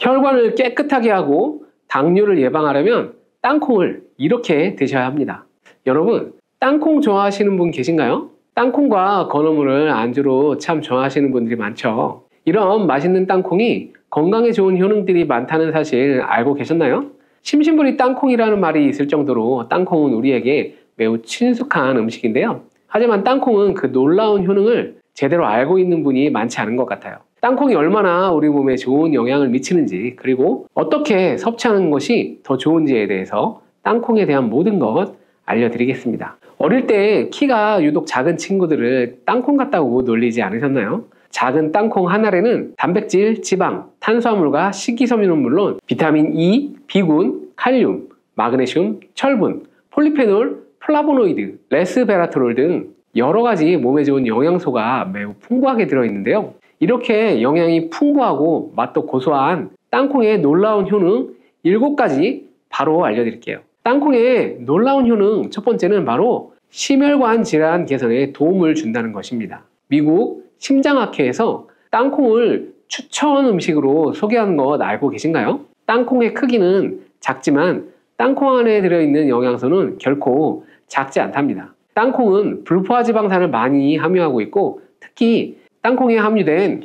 혈관을 깨끗하게 하고 당뇨를 예방하려면 땅콩을 이렇게 드셔야 합니다. 여러분, 땅콩 좋아하시는 분 계신가요? 땅콩과 건어물을 안주로 참 좋아하시는 분들이 많죠. 이런 맛있는 땅콩이 건강에 좋은 효능들이 많다는 사실 알고 계셨나요? 심심부리 땅콩이라는 말이 있을 정도로 땅콩은 우리에게 매우 친숙한 음식인데요. 하지만 땅콩은 그 놀라운 효능을 제대로 알고 있는 분이 많지 않은 것 같아요. 땅콩이 얼마나 우리 몸에 좋은 영향을 미치는지, 그리고 어떻게 섭취하는 것이 더 좋은지에 대해서 땅콩에 대한 모든 것 알려드리겠습니다. 어릴 때 키가 유독 작은 친구들을 땅콩 같다고 놀리지 않으셨나요? 작은 땅콩 한 알에는 단백질, 지방, 탄수화물과 식이섬유는 물론 비타민 E, 비군, 칼륨, 마그네슘, 철분, 폴리페놀, 플라보노이드, 레스베라트롤 등 여러 가지 몸에 좋은 영양소가 매우 풍부하게 들어있는데요. 이렇게 영양이 풍부하고 맛도 고소한 땅콩의 놀라운 효능 7가지 바로 알려드릴게요. 땅콩의 놀라운 효능 첫 번째는 바로 심혈관 질환 개선에 도움을 준다는 것입니다. 미국 심장학회에서 땅콩을 추천 음식으로 소개하는 것 알고 계신가요? 땅콩의 크기는 작지만 땅콩 안에 들어있는 영양소는 결코 작지 않답니다. 땅콩은 불포화지방산을 많이 함유하고 있고, 특히 땅콩에 함유된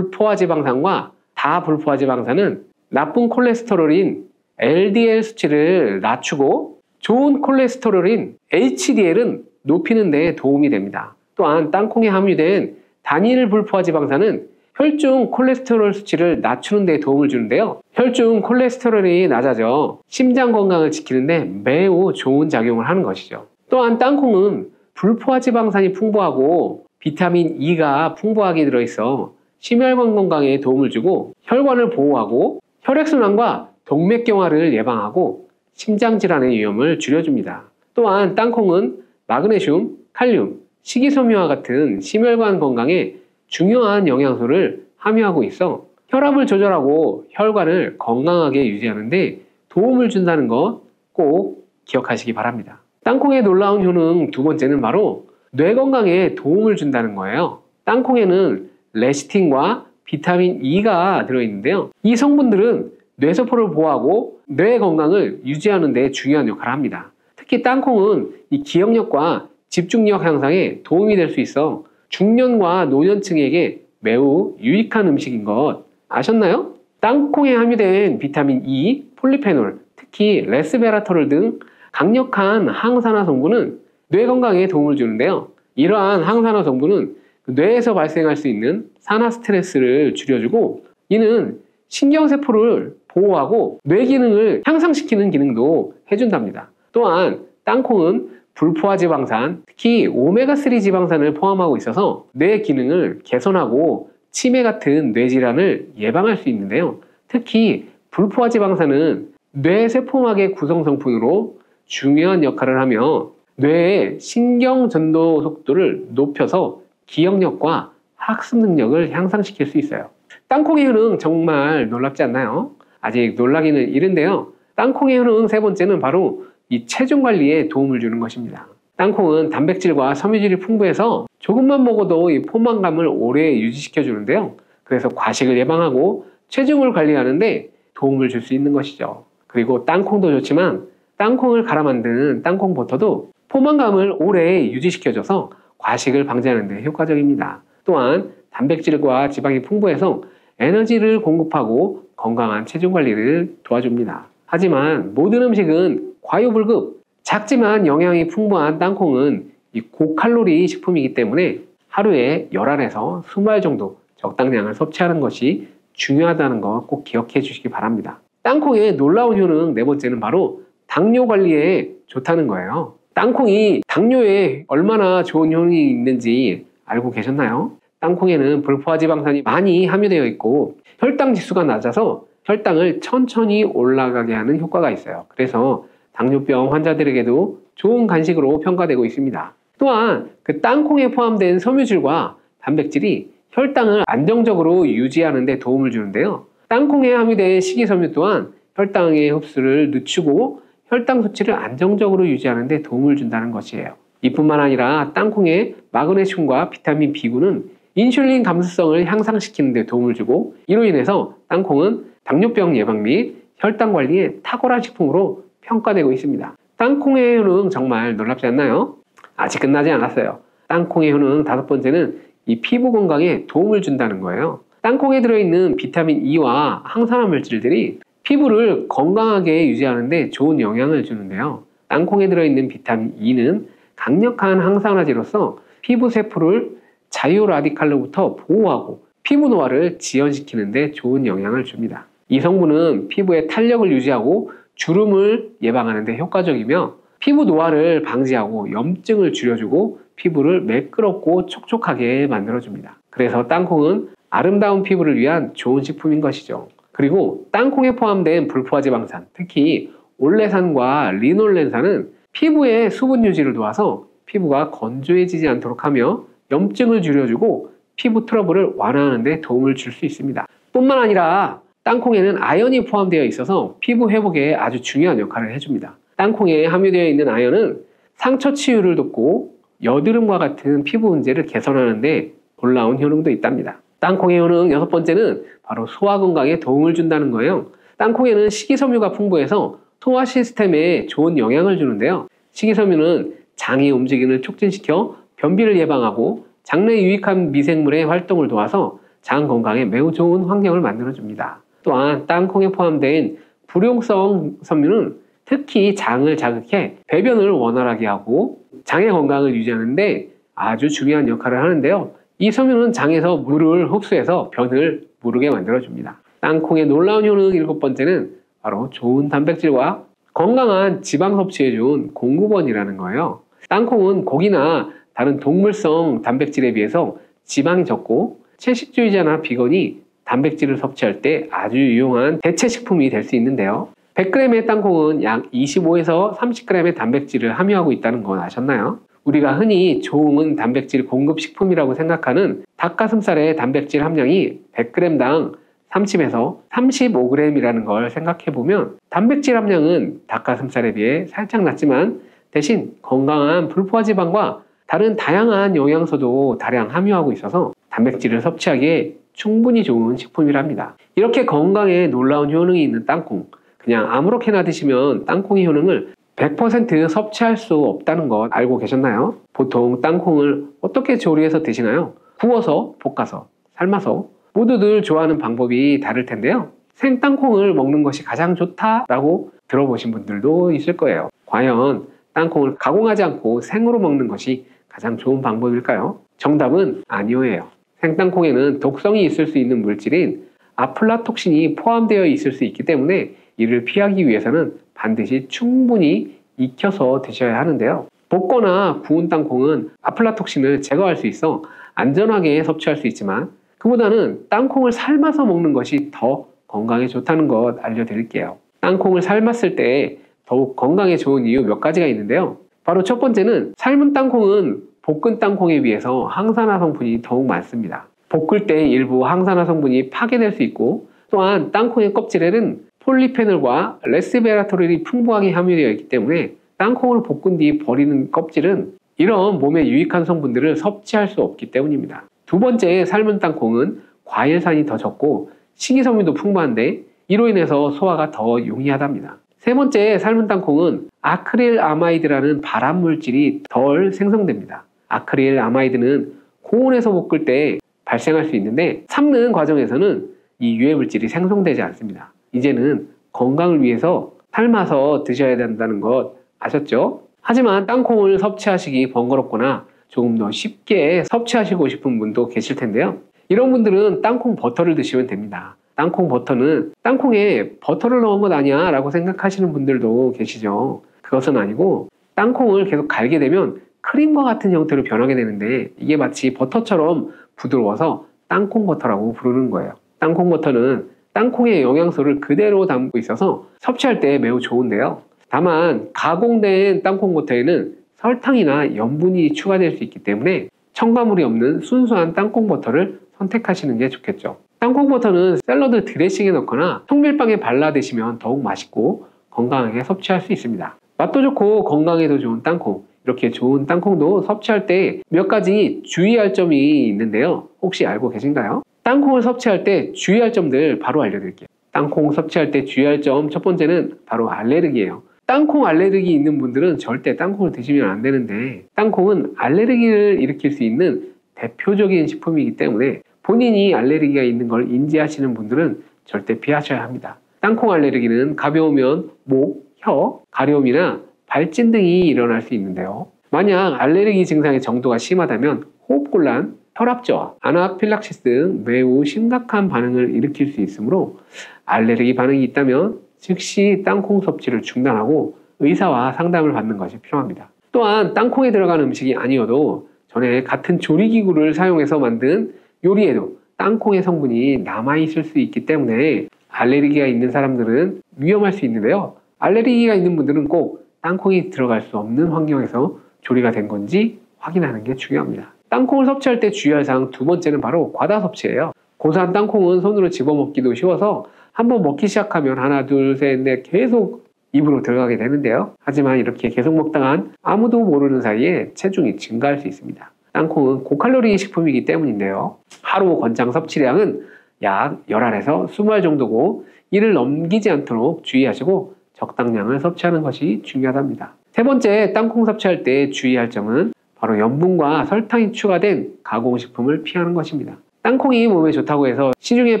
모노불포화지방산과 다불포화지방산은 나쁜 콜레스테롤인 LDL 수치를 낮추고 좋은 콜레스테롤인 HDL은 높이는 데 도움이 됩니다. 또한 땅콩에 함유된 단일 불포화지방산은 혈중 콜레스테롤 수치를 낮추는 데 도움을 주는데요. 혈중 콜레스테롤이 낮아져 심장 건강을 지키는 데 매우 좋은 작용을 하는 것이죠. 또한 땅콩은 불포화지방산이 풍부하고 비타민 E가 풍부하게 들어있어 심혈관 건강에 도움을 주고 혈관을 보호하고 혈액순환과 동맥경화를 예방하고 심장질환의 위험을 줄여줍니다. 또한 땅콩은 마그네슘, 칼륨, 식이섬유와 같은 심혈관 건강에 중요한 영양소를 함유하고 있어 혈압을 조절하고 혈관을 건강하게 유지하는 데 도움을 준다는 것 꼭 기억하시기 바랍니다. 땅콩의 놀라운 효능 두 번째는 바로 뇌 건강에 도움을 준다는 거예요. 땅콩에는 레시틴과 비타민 E가 들어있는데요. 이 성분들은 뇌세포를 보호하고 뇌 건강을 유지하는 데 중요한 역할을 합니다. 특히 땅콩은 이 기억력과 집중력 향상에 도움이 될 수 있어 중년과 노년층에게 매우 유익한 음식인 것 아셨나요? 땅콩에 함유된 비타민 E, 폴리페놀, 특히 레스베라토롤 등 강력한 항산화 성분은 뇌 건강에 도움을 주는데요. 이러한 항산화 성분은 뇌에서 발생할 수 있는 산화 스트레스를 줄여주고, 이는 신경세포를 보호하고 뇌 기능을 향상시키는 기능도 해준답니다. 또한 땅콩은 불포화지방산, 특히 오메가3 지방산을 포함하고 있어서 뇌 기능을 개선하고 치매 같은 뇌질환을 예방할 수 있는데요. 특히 불포화지방산은 뇌세포막의 구성성분으로 중요한 역할을 하며 뇌의 신경전도 속도를 높여서 기억력과 학습 능력을 향상시킬 수 있어요. 땅콩의 효능 정말 놀랍지 않나요? 아직 놀라기는 이른데요. 땅콩의 효능 세 번째는 바로 이 체중 관리에 도움을 주는 것입니다. 땅콩은 단백질과 섬유질이 풍부해서 조금만 먹어도 이 포만감을 오래 유지시켜 주는데요. 그래서 과식을 예방하고 체중을 관리하는데 도움을 줄 수 있는 것이죠. 그리고 땅콩도 좋지만 땅콩을 갈아 만드는 땅콩 버터도 포만감을 오래 유지시켜줘서 과식을 방지하는 데 효과적입니다. 또한 단백질과 지방이 풍부해서 에너지를 공급하고 건강한 체중 관리를 도와줍니다. 하지만 모든 음식은 과유불급, 작지만 영양이 풍부한 땅콩은 이 고칼로리 식품이기 때문에 하루에 11에서 20알 정도 적당량을 섭취하는 것이 중요하다는 거 꼭 기억해 주시기 바랍니다. 땅콩의 놀라운 효능 네 번째는 바로 당뇨 관리에 좋다는 거예요. 땅콩이 당뇨에 얼마나 좋은 효능이 있는지 알고 계셨나요? 땅콩에는 불포화지방산이 많이 함유되어 있고 혈당 지수가 낮아서 혈당을 천천히 올라가게 하는 효과가 있어요. 그래서 당뇨병 환자들에게도 좋은 간식으로 평가되고 있습니다. 또한 그 땅콩에 포함된 섬유질과 단백질이 혈당을 안정적으로 유지하는 데 도움을 주는데요. 땅콩에 함유된 식이섬유 또한 혈당의 흡수를 늦추고 혈당 수치를 안정적으로 유지하는 데 도움을 준다는 것이에요. 이뿐만 아니라 땅콩의 마그네슘과 비타민 B군은 인슐린 감수성을 향상시키는 데 도움을 주고, 이로 인해서 땅콩은 당뇨병 예방 및 혈당 관리에 탁월한 식품으로 평가되고 있습니다. 땅콩의 효능 정말 놀랍지 않나요? 아직 끝나지 않았어요. 땅콩의 효능 5번째는 이 피부 건강에 도움을 준다는 거예요. 땅콩에 들어있는 비타민 E와 항산화 물질들이 피부를 건강하게 유지하는 데 좋은 영향을 주는데요. 땅콩에 들어있는 비타민 E는 강력한 항산화제로서 피부 세포를 자유 라디칼로부터 보호하고 피부 노화를 지연시키는 데 좋은 영향을 줍니다. 이 성분은 피부의 탄력을 유지하고 주름을 예방하는 데 효과적이며 피부 노화를 방지하고 염증을 줄여주고 피부를 매끄럽고 촉촉하게 만들어줍니다. 그래서 땅콩은 아름다운 피부를 위한 좋은 식품인 것이죠. 그리고 땅콩에 포함된 불포화지방산, 특히 올레산과 리놀렌산은 피부의 수분 유지를 도와서 피부가 건조해지지 않도록 하며 염증을 줄여주고 피부 트러블을 완화하는 데 도움을 줄 수 있습니다. 뿐만 아니라 땅콩에는 아연이 포함되어 있어서 피부 회복에 아주 중요한 역할을 해줍니다. 땅콩에 함유되어 있는 아연은 상처 치유를 돕고 여드름과 같은 피부 문제를 개선하는 데 놀라운 효능도 있답니다. 땅콩의 효능 6번째는 바로 소화 건강에 도움을 준다는 거예요. 땅콩에는 식이섬유가 풍부해서 소화 시스템에 좋은 영향을 주는데요. 식이섬유는 장의 움직임을 촉진시켜 변비를 예방하고 장내 유익한 미생물의 활동을 도와서 장 건강에 매우 좋은 환경을 만들어줍니다. 또한 땅콩에 포함된 불용성 섬유는 특히 장을 자극해 배변을 원활하게 하고 장의 건강을 유지하는데 아주 중요한 역할을 하는데요. 이 섬유는 장에서 물을 흡수해서 변을 무르게 만들어줍니다. 땅콩의 놀라운 효능 7번째는 바로 좋은 단백질과 건강한 지방 섭취에 좋은 공급원이라는 거예요. 땅콩은 고기나 다른 동물성 단백질에 비해서 지방이 적고 채식주의자나 비건이 단백질을 섭취할 때 아주 유용한 대체 식품이 될 수 있는데요. 100g의 땅콩은 약 25에서 30g의 단백질을 함유하고 있다는 건 아셨나요? 우리가 흔히 좋은 단백질 공급 식품이라고 생각하는 닭가슴살의 단백질 함량이 100g당 30에서 35g이라는 걸 생각해보면 단백질 함량은 닭가슴살에 비해 살짝 낮지만 대신 건강한 불포화지방과 다른 다양한 영양소도 다량 함유하고 있어서 단백질을 섭취하기에 충분히 좋은 식품이랍니다. 이렇게 건강에 놀라운 효능이 있는 땅콩, 그냥 아무렇게나 드시면 땅콩의 효능을 100% 섭취할 수 없다는 것 알고 계셨나요? 보통 땅콩을 어떻게 조리해서 드시나요? 구워서, 볶아서, 삶아서 모두들 좋아하는 방법이 다를 텐데요. 생땅콩을 먹는 것이 가장 좋다라고 들어보신 분들도 있을 거예요. 과연 땅콩을 가공하지 않고 생으로 먹는 것이 가장 좋은 방법일까요? 정답은 아니오예요. 생땅콩에는 독성이 있을 수 있는 물질인 아플라톡신이 포함되어 있을 수 있기 때문에 이를 피하기 위해서는 반드시 충분히 익혀서 드셔야 하는데요. 볶거나 구운 땅콩은 아플라톡신을 제거할 수 있어 안전하게 섭취할 수 있지만 그보다는 땅콩을 삶아서 먹는 것이 더 건강에 좋다는 것 알려드릴게요. 땅콩을 삶았을 때 더욱 건강에 좋은 이유 몇 가지가 있는데요. 바로 첫 번째는 삶은 땅콩은 볶은 땅콩에 비해서 항산화 성분이 더욱 많습니다. 볶을 때 일부 항산화 성분이 파괴될 수 있고 또한 땅콩의 껍질에는 폴리페놀과 레스베라토롤이 풍부하게 함유되어 있기 때문에 땅콩을 볶은 뒤 버리는 껍질은 이런 몸에 유익한 성분들을 섭취할 수 없기 때문입니다. 두 번째, 삶은 땅콩은 과일산이 더 적고 식이섬유도 풍부한데 이로 인해서 소화가 더 용이하답니다. 세 번째, 삶은 땅콩은 아크릴아마이드라는 발암물질이 덜 생성됩니다. 아크릴아마이드는 고온에서 볶을 때 발생할 수 있는데 삶는 과정에서는 이 유해물질이 생성되지 않습니다. 이제는 건강을 위해서 삶아서 드셔야 된다는 것 아셨죠? 하지만 땅콩을 섭취하시기 번거롭거나 조금 더 쉽게 섭취하시고 싶은 분도 계실 텐데요. 이런 분들은 땅콩 버터를 드시면 됩니다. 땅콩 버터는 땅콩에 버터를 넣은 것 아니야 라고 생각하시는 분들도 계시죠. 그것은 아니고 땅콩을 계속 갈게 되면 크림과 같은 형태로 변하게 되는데 이게 마치 버터처럼 부드러워서 땅콩 버터라고 부르는 거예요. 땅콩 버터는 땅콩의 영양소를 그대로 담고 있어서 섭취할 때 매우 좋은데요. 다만 가공된 땅콩 버터에는 설탕이나 염분이 추가될 수 있기 때문에 첨가물이 없는 순수한 땅콩 버터를 선택하시는 게 좋겠죠. 땅콩 버터는 샐러드 드레싱에 넣거나 통밀빵에 발라 드시면 더욱 맛있고 건강하게 섭취할 수 있습니다. 맛도 좋고 건강에도 좋은 땅콩, 이렇게 좋은 땅콩도 섭취할 때 몇 가지 주의할 점이 있는데요. 혹시 알고 계신가요? 땅콩을 섭취할 때 주의할 점들 바로 알려드릴게요. 땅콩 섭취할 때 주의할 점 첫 번째는 바로 알레르기예요. 땅콩 알레르기 있는 분들은 절대 땅콩을 드시면 안 되는데, 땅콩은 알레르기를 일으킬 수 있는 대표적인 식품이기 때문에 본인이 알레르기가 있는 걸 인지하시는 분들은 절대 피하셔야 합니다. 땅콩 알레르기는 가벼우면 목, 혀, 가려움이나 발진 등이 일어날 수 있는데요. 만약 알레르기 증상의 정도가 심하다면 호흡곤란, 혈압저하, 아나필락시스 등 매우 심각한 반응을 일으킬 수 있으므로 알레르기 반응이 있다면 즉시 땅콩 섭취를 중단하고 의사와 상담을 받는 것이 필요합니다. 또한 땅콩에 들어간 음식이 아니어도 전에 같은 조리기구를 사용해서 만든 요리에도 땅콩의 성분이 남아있을 수 있기 때문에 알레르기가 있는 사람들은 위험할 수 있는데요. 알레르기가 있는 분들은 꼭 땅콩이 들어갈 수 없는 환경에서 조리가 된 건지 확인하는 게 중요합니다. 땅콩을 섭취할 때 주의할 사항 두 번째는 바로 과다 섭취예요. 고사한 땅콩은 손으로 집어먹기도 쉬워서 한번 먹기 시작하면 하나, 둘, 셋, 넷 계속 입으로 들어가게 되는데요. 하지만 이렇게 계속 먹다간 아무도 모르는 사이에 체중이 증가할 수 있습니다. 땅콩은 고칼로리 식품이기 때문인데요. 하루 권장 섭취량은 약 10알에서 20알 정도고 이를 넘기지 않도록 주의하시고 적당량을 섭취하는 것이 중요하답니다. 세 번째, 땅콩 섭취할 때 주의할 점은 바로 염분과 설탕이 추가된 가공식품을 피하는 것입니다. 땅콩이 몸에 좋다고 해서 시중에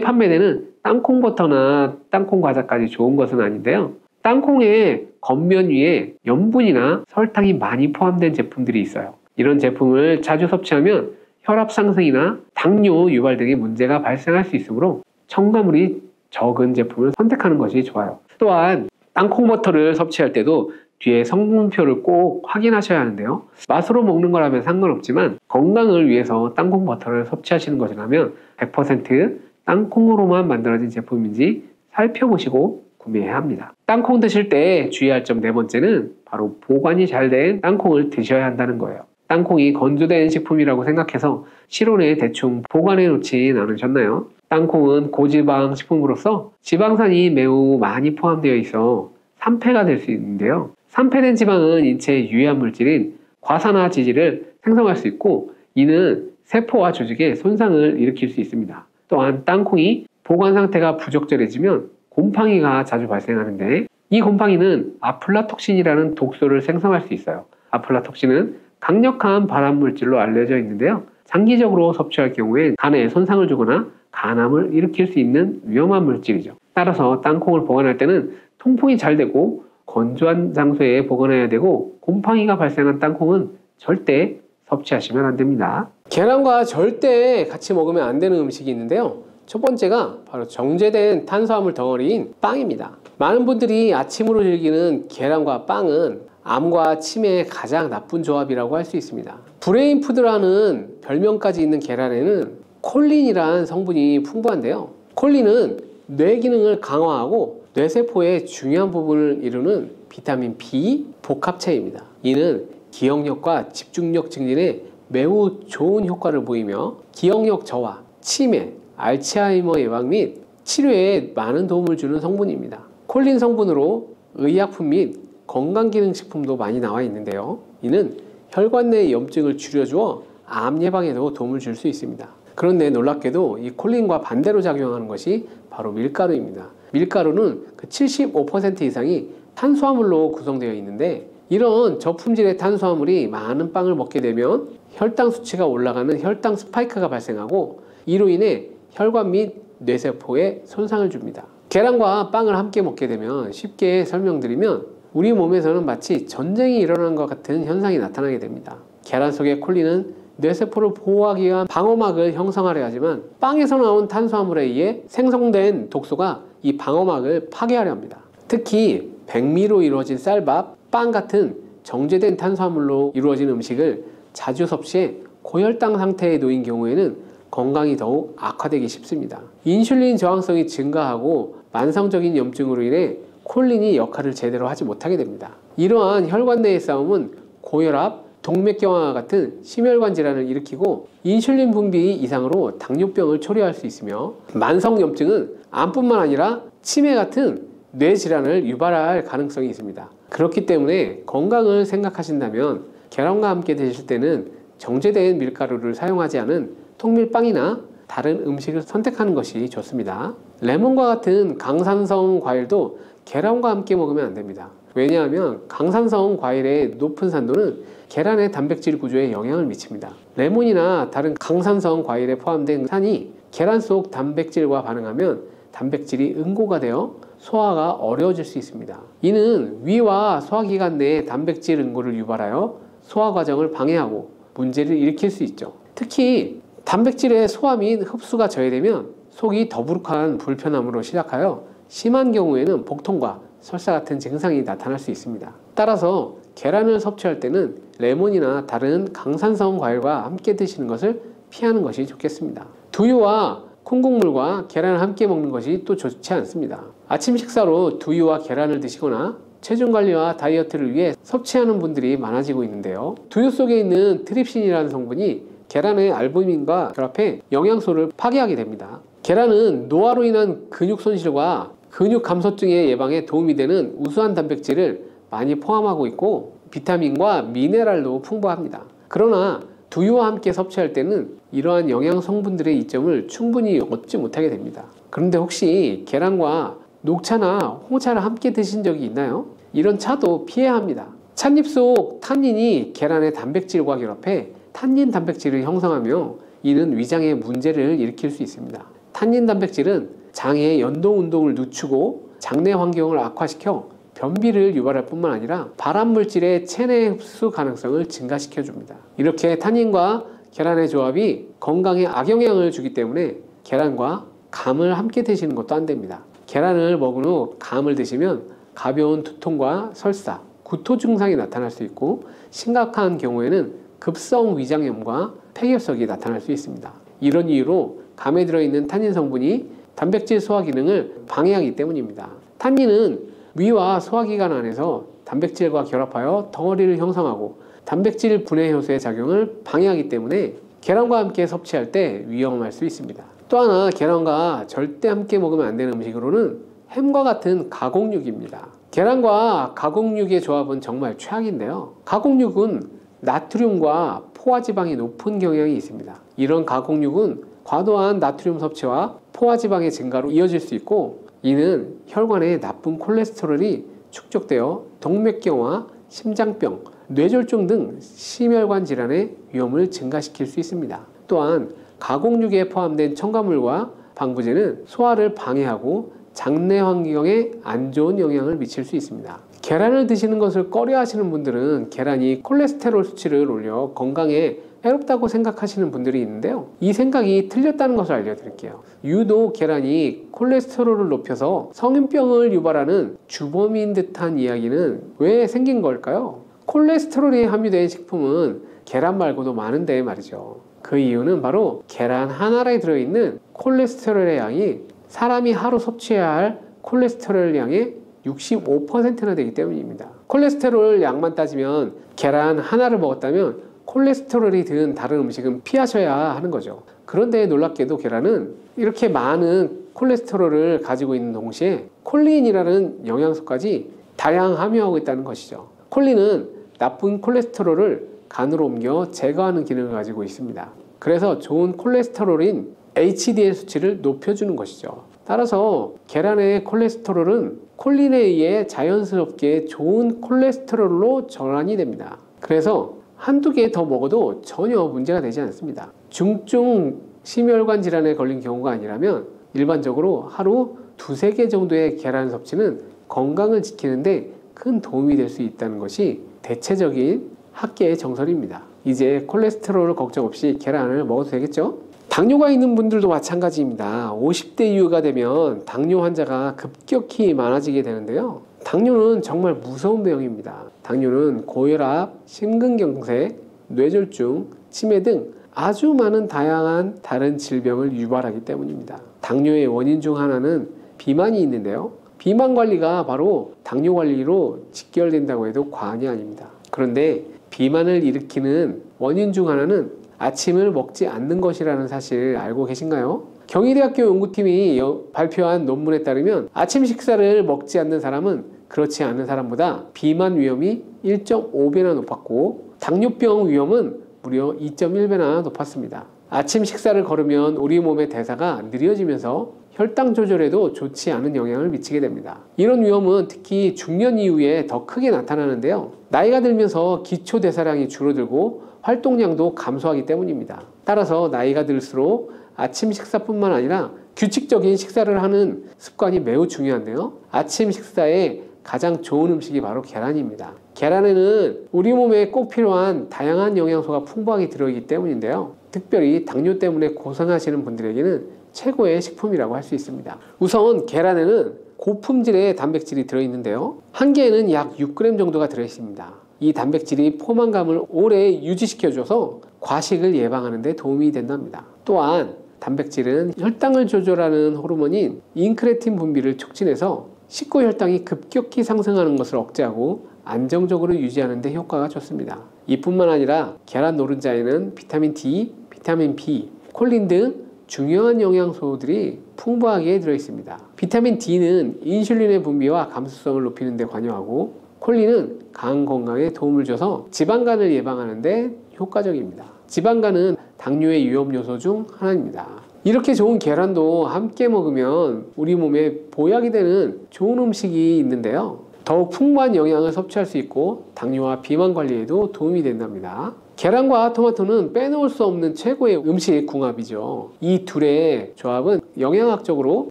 판매되는 땅콩 버터나 땅콩 과자까지 좋은 것은 아닌데요. 땅콩의 겉면 위에 염분이나 설탕이 많이 포함된 제품들이 있어요. 이런 제품을 자주 섭취하면 혈압 상승이나 당뇨 유발 등의 문제가 발생할 수 있으므로 첨가물이 적은 제품을 선택하는 것이 좋아요. 또한 땅콩 버터를 섭취할 때도 뒤에 성분표를 꼭 확인하셔야 하는데요. 맛으로 먹는 거라면 상관없지만 건강을 위해서 땅콩 버터를 섭취하시는 것이라면 100% 땅콩으로만 만들어진 제품인지 살펴보시고 구매해야 합니다. 땅콩 드실 때 주의할 점 네 번째는 바로 보관이 잘 된 땅콩을 드셔야 한다는 거예요. 땅콩이 건조된 식품이라고 생각해서 실온에 대충 보관해 놓진 않으셨나요? 땅콩은 고지방 식품으로서 지방산이 매우 많이 포함되어 있어 산패가 될 수 있는데요. 산패된 지방은 인체에 유해한 물질인 과산화지질을 생성할 수 있고 이는 세포와 조직에 손상을 일으킬 수 있습니다. 또한 땅콩이 보관 상태가 부적절해지면 곰팡이가 자주 발생하는데 이 곰팡이는 아플라톡신이라는 독소를 생성할 수 있어요. 아플라톡신은 강력한 발암물질로 알려져 있는데요. 장기적으로 섭취할 경우에 간에 손상을 주거나 간암을 일으킬 수 있는 위험한 물질이죠. 따라서 땅콩을 보관할 때는 통풍이 잘 되고 건조한 장소에 보관해야 되고 곰팡이가 발생한 땅콩은 절대 섭취하시면 안 됩니다. 계란과 절대 같이 먹으면 안 되는 음식이 있는데요. 첫 번째가 바로 정제된 탄수화물 덩어리인 빵입니다. 많은 분들이 아침으로 즐기는 계란과 빵은 암과 치매에 가장 나쁜 조합이라고 할 수 있습니다. 브레인 푸드라는 별명까지 있는 계란에는 콜린이라는 성분이 풍부한데요. 콜린은 뇌 기능을 강화하고 뇌세포의 중요한 부분을 이루는 비타민 B 복합체입니다. 이는 기억력과 집중력 증진에 매우 좋은 효과를 보이며 기억력 저하, 치매, 알츠하이머 예방 및 치료에 많은 도움을 주는 성분입니다. 콜린 성분으로 의약품 및 건강기능식품도 많이 나와 있는데요. 이는 혈관 내 염증을 줄여주어 암 예방에도 도움을 줄 수 있습니다. 그런데 놀랍게도 이 콜린과 반대로 작용하는 것이 바로 밀가루입니다. 밀가루는 그 75% 이상이 탄수화물로 구성되어 있는데 이런 저품질의 탄수화물이 많은 빵을 먹게 되면 혈당 수치가 올라가는 혈당 스파이크가 발생하고 이로 인해 혈관 및 뇌세포에 손상을 줍니다. 계란과 빵을 함께 먹게 되면 쉽게 설명드리면 우리 몸에서는 마치 전쟁이 일어난 것 같은 현상이 나타나게 됩니다. 계란 속의 콜린은 뇌세포를 보호하기 위한 방어막을 형성하려 하지만 빵에서 나온 탄수화물에 의해 생성된 독소가 이 방어막을 파괴하려 합니다. 특히 백미로 이루어진 쌀밥, 빵 같은 정제된 탄수화물로 이루어진 음식을 자주 섭취해 고혈당 상태에 놓인 경우에는 건강이 더욱 악화되기 쉽습니다. 인슐린 저항성이 증가하고 만성적인 염증으로 인해 콜린이 역할을 제대로 하지 못하게 됩니다. 이러한 혈관 내의 싸움은 고혈압, 동맥경화와 같은 심혈관 질환을 일으키고 인슐린 분비 이상으로 당뇨병을 초래할 수 있으며 만성염증은 암뿐만 아니라 치매 같은 뇌질환을 유발할 가능성이 있습니다. 그렇기 때문에 건강을 생각하신다면 계란과 함께 드실 때는 정제된 밀가루를 사용하지 않은 통밀빵이나 다른 음식을 선택하는 것이 좋습니다. 레몬과 같은 강산성 과일도 계란과 함께 먹으면 안 됩니다. 왜냐하면 강산성 과일의 높은 산도는 계란의 단백질 구조에 영향을 미칩니다. 레몬이나 다른 강산성 과일에 포함된 산이 계란 속 단백질과 반응하면 단백질이 응고가 되어 소화가 어려워질 수 있습니다. 이는 위와 소화기관 내 단백질 응고를 유발하여 소화 과정을 방해하고 문제를 일으킬 수 있죠. 특히 단백질의 소화 및 흡수가 저해되면 속이 더부룩한 불편함으로 시작하여 심한 경우에는 복통과 설사 같은 증상이 나타날 수 있습니다. 따라서 계란을 섭취할 때는 레몬이나 다른 강산성 과일과 함께 드시는 것을 피하는 것이 좋겠습니다. 두유와 콩국물과 계란을 함께 먹는 것이 또 좋지 않습니다. 아침 식사로 두유와 계란을 드시거나 체중 관리와 다이어트를 위해 섭취하는 분들이 많아지고 있는데요. 두유 속에 있는 트립신이라는 성분이 계란의 알부민과 결합해 영양소를 파괴하게 됩니다. 계란은 노화로 인한 근육 손실과 근육 감소증의 예방에 도움이 되는 우수한 단백질을 많이 포함하고 있고 비타민과 미네랄도 풍부합니다. 그러나 두유와 함께 섭취할 때는 이러한 영양 성분들의 이점을 충분히 얻지 못하게 됩니다. 그런데 혹시 계란과 녹차나 홍차를 함께 드신 적이 있나요? 이런 차도 피해야 합니다. 찻잎 속 탄닌이 계란의 단백질과 결합해 탄닌 단백질을 형성하며 이는 위장에 문제를 일으킬 수 있습니다. 탄닌 단백질은 장의 연동 운동을 늦추고 장내 환경을 악화시켜 변비를 유발할 뿐만 아니라 발암물질의 체내 흡수 가능성을 증가시켜 줍니다. 이렇게 탄닌과 계란의 조합이 건강에 악영향을 주기 때문에 계란과 감을 함께 드시는 것도 안 됩니다. 계란을 먹은 후 감을 드시면 가벼운 두통과 설사, 구토 증상이 나타날 수 있고 심각한 경우에는 급성 위장염과 폐결석이 나타날 수 있습니다. 이런 이유로 감에 들어있는 탄닌 성분이 단백질 소화 기능을 방해하기 때문입니다. 탄닌은 위와 소화기관 안에서 단백질과 결합하여 덩어리를 형성하고 단백질 분해 효소의 작용을 방해하기 때문에 계란과 함께 섭취할 때 위험할 수 있습니다. 또 하나 계란과 절대 함께 먹으면 안 되는 음식으로는 햄과 같은 가공육입니다. 계란과 가공육의 조합은 정말 최악인데요. 가공육은 나트륨과 포화지방이 높은 경향이 있습니다. 이런 가공육은 과도한 나트륨 섭취와 포화지방의 증가로 이어질 수 있고 이는 혈관에 나쁜 콜레스테롤이 축적되어 동맥경화, 심장병, 뇌졸중 등 심혈관 질환의 위험을 증가시킬 수 있습니다. 또한 가공육에 포함된 첨가물과 방부제는 소화를 방해하고 장내 환경에 안 좋은 영향을 미칠 수 있습니다. 계란을 드시는 것을 꺼려 하시는 분들은 계란이 콜레스테롤 수치를 올려 건강에 해롭다고 생각하시는 분들이 있는데요. 이 생각이 틀렸다는 것을 알려드릴게요. 유독 계란이 콜레스테롤을 높여서 성인병을 유발하는 주범인 듯한 이야기는 왜 생긴 걸까요? 콜레스테롤이 함유된 식품은 계란 말고도 많은데 말이죠. 그 이유는 바로 계란 한 알에 들어있는 콜레스테롤의 양이 사람이 하루 섭취해야 할 콜레스테롤 양의 65%나 되기 때문입니다. 콜레스테롤 양만 따지면 계란 하나를 먹었다면 콜레스테롤이 든 다른 음식은 피하셔야 하는 거죠. 그런데 놀랍게도 계란은 이렇게 많은 콜레스테롤을 가지고 있는 동시에 콜린이라는 영양소까지 다량 함유하고 있다는 것이죠. 콜린은 나쁜 콜레스테롤을 간으로 옮겨 제거하는 기능을 가지고 있습니다. 그래서 좋은 콜레스테롤인 HDL 수치를 높여주는 것이죠. 따라서 계란의 콜레스테롤은 콜린에 의해 자연스럽게 좋은 콜레스테롤로 전환이 됩니다. 그래서 한두 개 더 먹어도 전혀 문제가 되지 않습니다. 중증 심혈관 질환에 걸린 경우가 아니라면 일반적으로 하루 두세 개 정도의 계란 섭취는 건강을 지키는데 큰 도움이 될 수 있다는 것이 대체적인 학계의 정설입니다. 이제 콜레스테롤 걱정 없이 계란을 먹어도 되겠죠? 당뇨가 있는 분들도 마찬가지입니다. 50대 이후가 되면 당뇨 환자가 급격히 많아지게 되는데요. 당뇨는 정말 무서운 병입니다. 당뇨는 고혈압, 심근경색, 뇌졸중, 치매 등 아주 많은 다양한 다른 질병을 유발하기 때문입니다. 당뇨의 원인 중 하나는 비만이 있는데요. 비만 관리가 바로 당뇨 관리로 직결된다고 해도 과언이 아닙니다. 그런데 비만을 일으키는 원인 중 하나는 아침을 먹지 않는 것이라는 사실 알고 계신가요? 경희대학교 연구팀이 발표한 논문에 따르면 아침 식사를 먹지 않는 사람은 그렇지 않은 사람보다 비만 위험이 1.5배나 높았고 당뇨병 위험은 무려 2.1배나 높았습니다. 아침 식사를 거르면 우리 몸의 대사가 느려지면서 혈당 조절에도 좋지 않은 영향을 미치게 됩니다. 이런 위험은 특히 중년 이후에 더 크게 나타나는데요. 나이가 들면서 기초 대사량이 줄어들고 활동량도 감소하기 때문입니다. 따라서 나이가 들수록 아침 식사뿐만 아니라 규칙적인 식사를 하는 습관이 매우 중요한데요. 아침 식사에 가장 좋은 음식이 바로 계란입니다. 계란에는 우리 몸에 꼭 필요한 다양한 영양소가 풍부하게 들어있기 때문인데요. 특별히 당뇨 때문에 고생하시는 분들에게는 최고의 식품이라고 할 수 있습니다. 우선 계란에는 고품질의 단백질이 들어있는데요. 한 개에는 약 6g 정도가 들어있습니다. 이 단백질이 포만감을 오래 유지시켜줘서 과식을 예방하는 데 도움이 된답니다. 또한 단백질은 혈당을 조절하는 호르몬인 인크레틴 분비를 촉진해서 식후 혈당이 급격히 상승하는 것을 억제하고 안정적으로 유지하는 데 효과가 좋습니다. 이뿐만 아니라 계란 노른자에는 비타민 D, 비타민 B, 콜린 등 중요한 영양소들이 풍부하게 들어있습니다. 비타민 D는 인슐린의 분비와 감수성을 높이는 데 관여하고 콜린은 간 건강에 도움을 줘서 지방간을 예방하는 데 효과적입니다. 지방간은 당뇨의 위험 요소 중 하나입니다. 이렇게 좋은 계란도 함께 먹으면 우리 몸에 보약이 되는 좋은 음식이 있는데요. 더욱 풍부한 영양을 섭취할 수 있고 당뇨와 비만 관리에도 도움이 된답니다. 계란과 토마토는 빼놓을 수 없는 최고의 음식 궁합이죠. 이 둘의 조합은 영양학적으로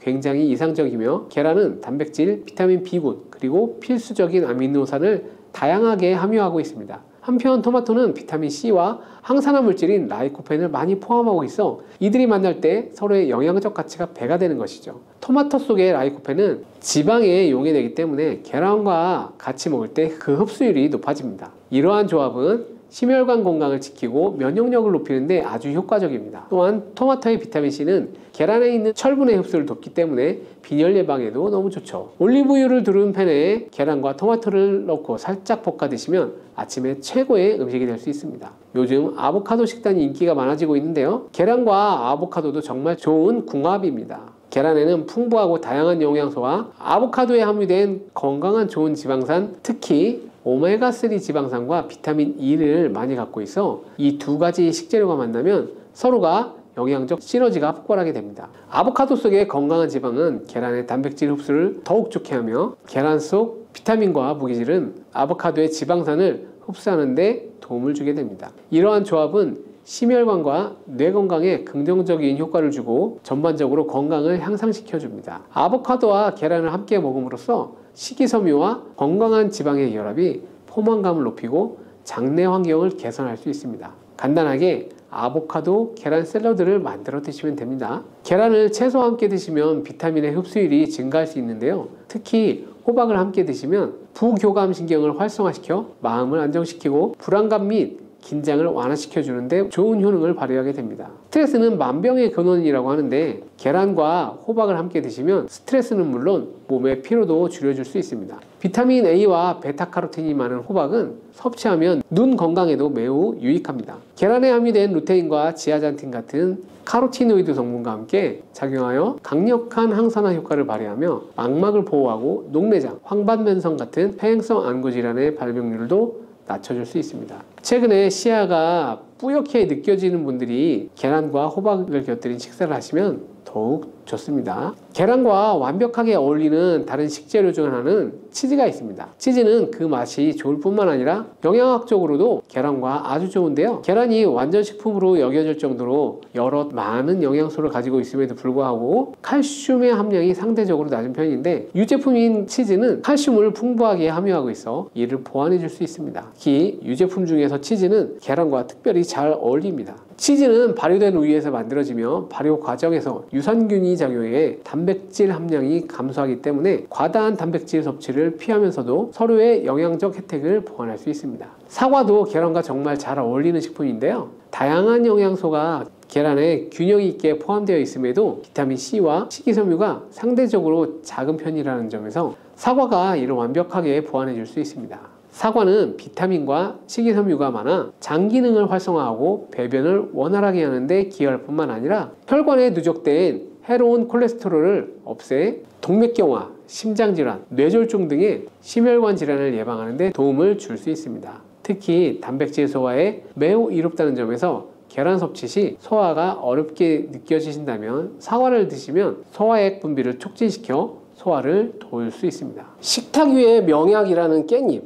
굉장히 이상적이며 계란은 단백질, 비타민 B군, 그리고 필수적인 아미노산을 다양하게 함유하고 있습니다. 한편 토마토는 비타민 C와 항산화 물질인 라이코펜을 많이 포함하고 있어 이들이 만날 때 서로의 영양적 가치가 배가 되는 것이죠. 토마토 속의 라이코펜은 지방에 용해되기 때문에 계란과 같이 먹을 때 그 흡수율이 높아집니다. 이러한 조합은 심혈관 건강을 지키고 면역력을 높이는 데 아주 효과적입니다. 또한 토마토의 비타민C는 계란에 있는 철분의 흡수를 돕기 때문에 빈혈 예방에도 너무 좋죠. 올리브유를 두른 팬에 계란과 토마토를 넣고 살짝 볶아 드시면 아침에 최고의 음식이 될 수 있습니다. 요즘 아보카도 식단이 인기가 많아지고 있는데요. 계란과 아보카도도 정말 좋은 궁합입니다. 계란에는 풍부하고 다양한 영양소와 아보카도에 함유된 건강한 좋은 지방산, 특히 오메가3 지방산과 비타민 E를 많이 갖고 있어 이 두 가지 식재료가 만나면 서로가 영양적 시너지가 폭발하게 됩니다. 아보카도 속의 건강한 지방은 계란의 단백질 흡수를 더욱 좋게 하며 계란 속 비타민과 무기질은 아보카도의 지방산을 흡수하는 데 도움을 주게 됩니다. 이러한 조합은 심혈관과 뇌 건강에 긍정적인 효과를 주고 전반적으로 건강을 향상시켜 줍니다. 아보카도와 계란을 함께 먹음으로써 식이섬유와 건강한 지방의 결합이 포만감을 높이고 장내 환경을 개선할 수 있습니다. 간단하게 아보카도 계란 샐러드를 만들어 드시면 됩니다. 계란을 채소와 함께 드시면 비타민의 흡수율이 증가할 수 있는데요. 특히 호박을 함께 드시면 부교감 신경을 활성화시켜 마음을 안정시키고 불안감 및 긴장을 완화시켜 주는데 좋은 효능을 발휘하게 됩니다. 스트레스는 만병의 근원이라고 하는데 계란과 호박을 함께 드시면 스트레스는 물론 몸의 피로도 줄여줄 수 있습니다. 비타민 A와 베타카로틴이 많은 호박은 섭취하면 눈 건강에도 매우 유익합니다. 계란에 함유된 루테인과 지아잔틴 같은 카로티노이드 성분과 함께 작용하여 강력한 항산화 효과를 발휘하며 망막을 보호하고 녹내장, 황반변성 같은 폐행성 안구 질환의 발병률도 낮춰줄 수 있습니다. 최근에 시야가 뿌옇게 느껴지는 분들이 계란과 호박을 곁들인 식사를 하시면 더욱 좋습니다. 계란과 완벽하게 어울리는 다른 식재료 중 하나는 치즈가 있습니다. 치즈는 그 맛이 좋을 뿐만 아니라 영양학적으로도 계란과 아주 좋은데요. 계란이 완전 식품으로 여겨질 정도로 여러 많은 영양소를 가지고 있음에도 불구하고 칼슘의 함량이 상대적으로 낮은 편인데 유제품인 치즈는 칼슘을 풍부하게 함유하고 있어 이를 보완해 줄 수 있습니다. 특히 유제품 중에서 치즈는 계란과 특별히 잘 어울립니다. 치즈는 발효된 우유에서 만들어지며 발효 과정에서 유산균이 작용해 단백질 함량이 감소하기 때문에 과다한 단백질 섭취를 피하면서도 서로의 영양적 혜택을 보완할 수 있습니다. 사과도 계란과 정말 잘 어울리는 식품인데요. 다양한 영양소가 계란에 균형 있게 포함되어 있음에도 비타민 C와 식이섬유가 상대적으로 작은 편이라는 점에서 사과가 이를 완벽하게 보완해 줄 수 있습니다. 사과는 비타민과 식이섬유가 많아 장 기능을 활성화하고 배변을 원활하게 하는 데 기여할 뿐만 아니라 혈관에 누적된 해로운 콜레스테롤을 없애 동맥경화, 심장질환, 뇌졸중 등의 심혈관 질환을 예방하는 데 도움을 줄 수 있습니다. 특히 단백질 소화에 매우 이롭다는 점에서 계란 섭취 시 소화가 어렵게 느껴지신다면 사과를 드시면 소화액 분비를 촉진시켜 소화를 도울 수 있습니다. 식탁 위에 명약이라는 깻잎.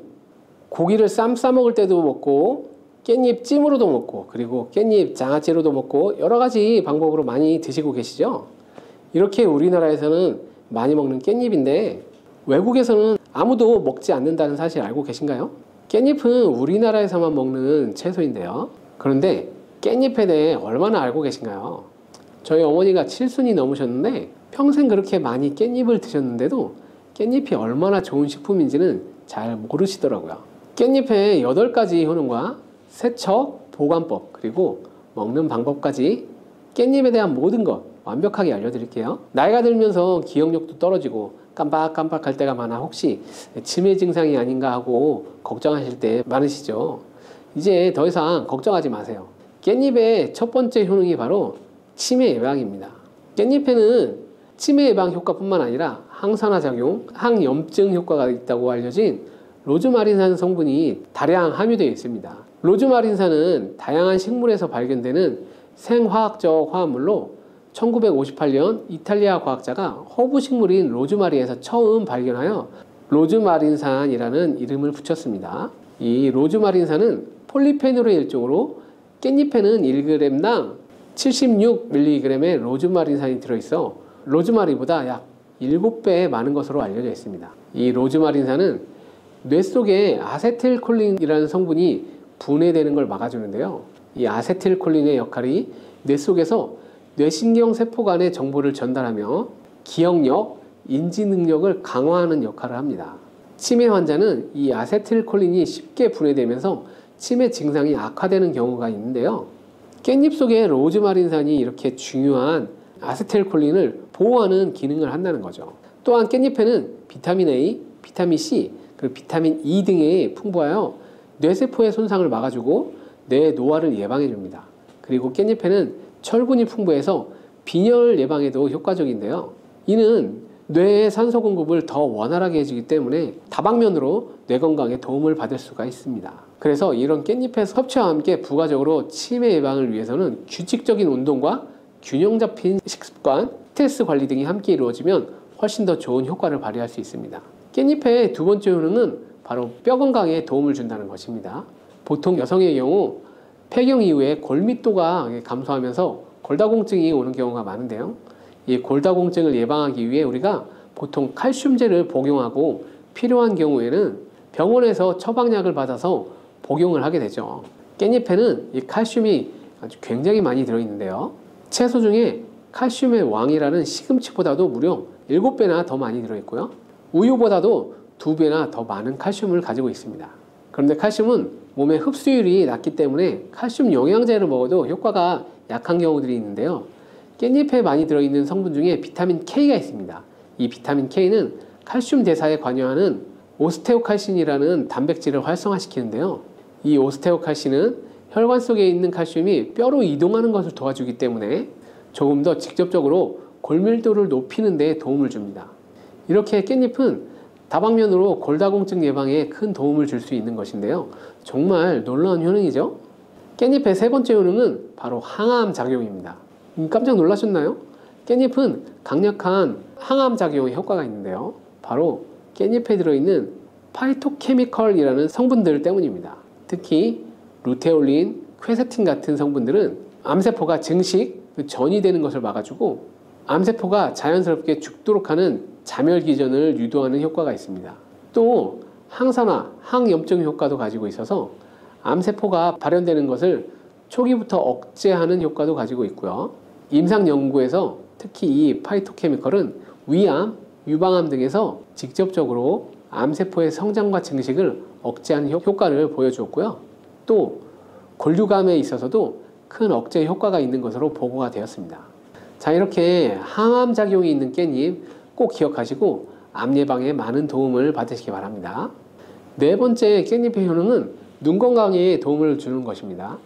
고기를 쌈 싸먹을 때도 먹고 깻잎 찜으로도 먹고 그리고 깻잎 장아찌로도 먹고 여러 가지 방법으로 많이 드시고 계시죠? 이렇게 우리나라에서는 많이 먹는 깻잎인데 외국에서는 아무도 먹지 않는다는 사실 알고 계신가요? 깻잎은 우리나라에서만 먹는 채소인데요. 그런데 깻잎에 대해 얼마나 알고 계신가요? 저희 어머니가 7순이 넘으셨는데 평생 그렇게 많이 깻잎을 드셨는데도 깻잎이 얼마나 좋은 식품인지는 잘 모르시더라고요. 깻잎의 8가지 효능과 세척, 보관법, 그리고 먹는 방법까지 깻잎에 대한 모든 것 완벽하게 알려드릴게요. 나이가 들면서 기억력도 떨어지고 깜빡깜빡할 때가 많아 혹시 치매 증상이 아닌가 하고 걱정하실 때 많으시죠? 이제 더 이상 걱정하지 마세요. 깻잎의 첫 번째 효능이 바로 치매 예방입니다. 깻잎에는 치매 예방 효과뿐만 아니라 항산화 작용, 항염증 효과가 있다고 알려진 로즈마린산 성분이 다량 함유되어 있습니다. 로즈마린산은 다양한 식물에서 발견되는 생화학적 화합물로 1958년 이탈리아 과학자가 허브 식물인 로즈마리에서 처음 발견하여 로즈마린산이라는 이름을 붙였습니다. 이 로즈마린산은 폴리페놀의 일종으로 깻잎에는 1g당 76mg의 로즈마린산이 들어있어 로즈마리보다 약 7배 많은 것으로 알려져 있습니다. 이 로즈마린산은 뇌 속에 아세틸콜린이라는 성분이 분해되는 걸 막아주는데요. 이 아세틸콜린의 역할이 뇌 속에서 뇌신경 세포 간의 정보를 전달하며 기억력, 인지 능력을 강화하는 역할을 합니다. 치매 환자는 이 아세틸콜린이 쉽게 분해되면서 치매 증상이 악화되는 경우가 있는데요. 깻잎 속에 로즈마린산이 이렇게 중요한 아세틸콜린을 보호하는 기능을 한다는 거죠. 또한 깻잎에는 비타민 A, 비타민 C, 그리고 비타민 E 등이 풍부하여 뇌세포의 손상을 막아주고 뇌 노화를 예방해줍니다. 그리고 깻잎에는 철분이 풍부해서 빈혈 예방에도 효과적인데요. 이는 뇌의 산소 공급을 더 원활하게 해주기 때문에 다방면으로 뇌 건강에 도움을 받을 수가 있습니다. 그래서 이런 깻잎의 섭취와 함께 부가적으로 치매 예방을 위해서는 규칙적인 운동과 균형 잡힌 식습관, 스트레스 관리 등이 함께 이루어지면 훨씬 더 좋은 효과를 발휘할 수 있습니다. 깻잎의 두 번째 효능은 바로 뼈 건강에 도움을 준다는 것입니다. 보통 여성의 경우 폐경 이후에 골밀도가 감소하면서 골다공증이 오는 경우가 많은데요. 이 골다공증을 예방하기 위해 우리가 보통 칼슘제를 복용하고 필요한 경우에는 병원에서 처방약을 받아서 복용을 하게 되죠. 깻잎에는 이 칼슘이 아주 굉장히 많이 들어있는데요. 채소 중에 칼슘의 왕이라는 시금치보다도 무려 7배나 더 많이 들어있고요. 우유보다도 2배나 더 많은 칼슘을 가지고 있습니다. 그런데 칼슘은 몸의 흡수율이 낮기 때문에 칼슘 영양제를 먹어도 효과가 약한 경우들이 있는데요. 깻잎에 많이 들어있는 성분 중에 비타민 K가 있습니다. 이 비타민 K는 칼슘 대사에 관여하는 오스테오칼신이라는 단백질을 활성화시키는데요. 이 오스테오칼신은 혈관 속에 있는 칼슘이 뼈로 이동하는 것을 도와주기 때문에 조금 더 직접적으로 골밀도를 높이는 데 도움을 줍니다. 이렇게 깻잎은 다방면으로 골다공증 예방에 큰 도움을 줄 수 있는 것인데요. 정말 놀라운 효능이죠. 깻잎의 세 번째 효능은 바로 항암 작용입니다. 깜짝 놀라셨나요? 깻잎은 강력한 항암 작용의 효과가 있는데요. 바로 깻잎에 들어있는 파이토케미컬이라는 성분들 때문입니다. 특히 루테올린, 퀘세틴 같은 성분들은 암세포가 증식, 전이 되는 것을 막아주고 암세포가 자연스럽게 죽도록 하는 자멸기전을 유도하는 효과가 있습니다. 또 항산화, 항염증 효과도 가지고 있어서 암세포가 발현되는 것을 초기부터 억제하는 효과도 가지고 있고요. 임상 연구에서 특히 이 파이토케미컬은 위암, 유방암 등에서 직접적으로 암세포의 성장과 증식을 억제하는 효과를 보여주었고요. 또 골류감에 있어서도 큰 억제 효과가 있는 것으로 보고가 되었습니다. 자, 이렇게 항암 작용이 있는 깻잎 꼭 기억하시고 암 예방에 많은 도움을 받으시기 바랍니다. 네 번째 깻잎의 효능은 눈 건강에 도움을 주는 것입니다.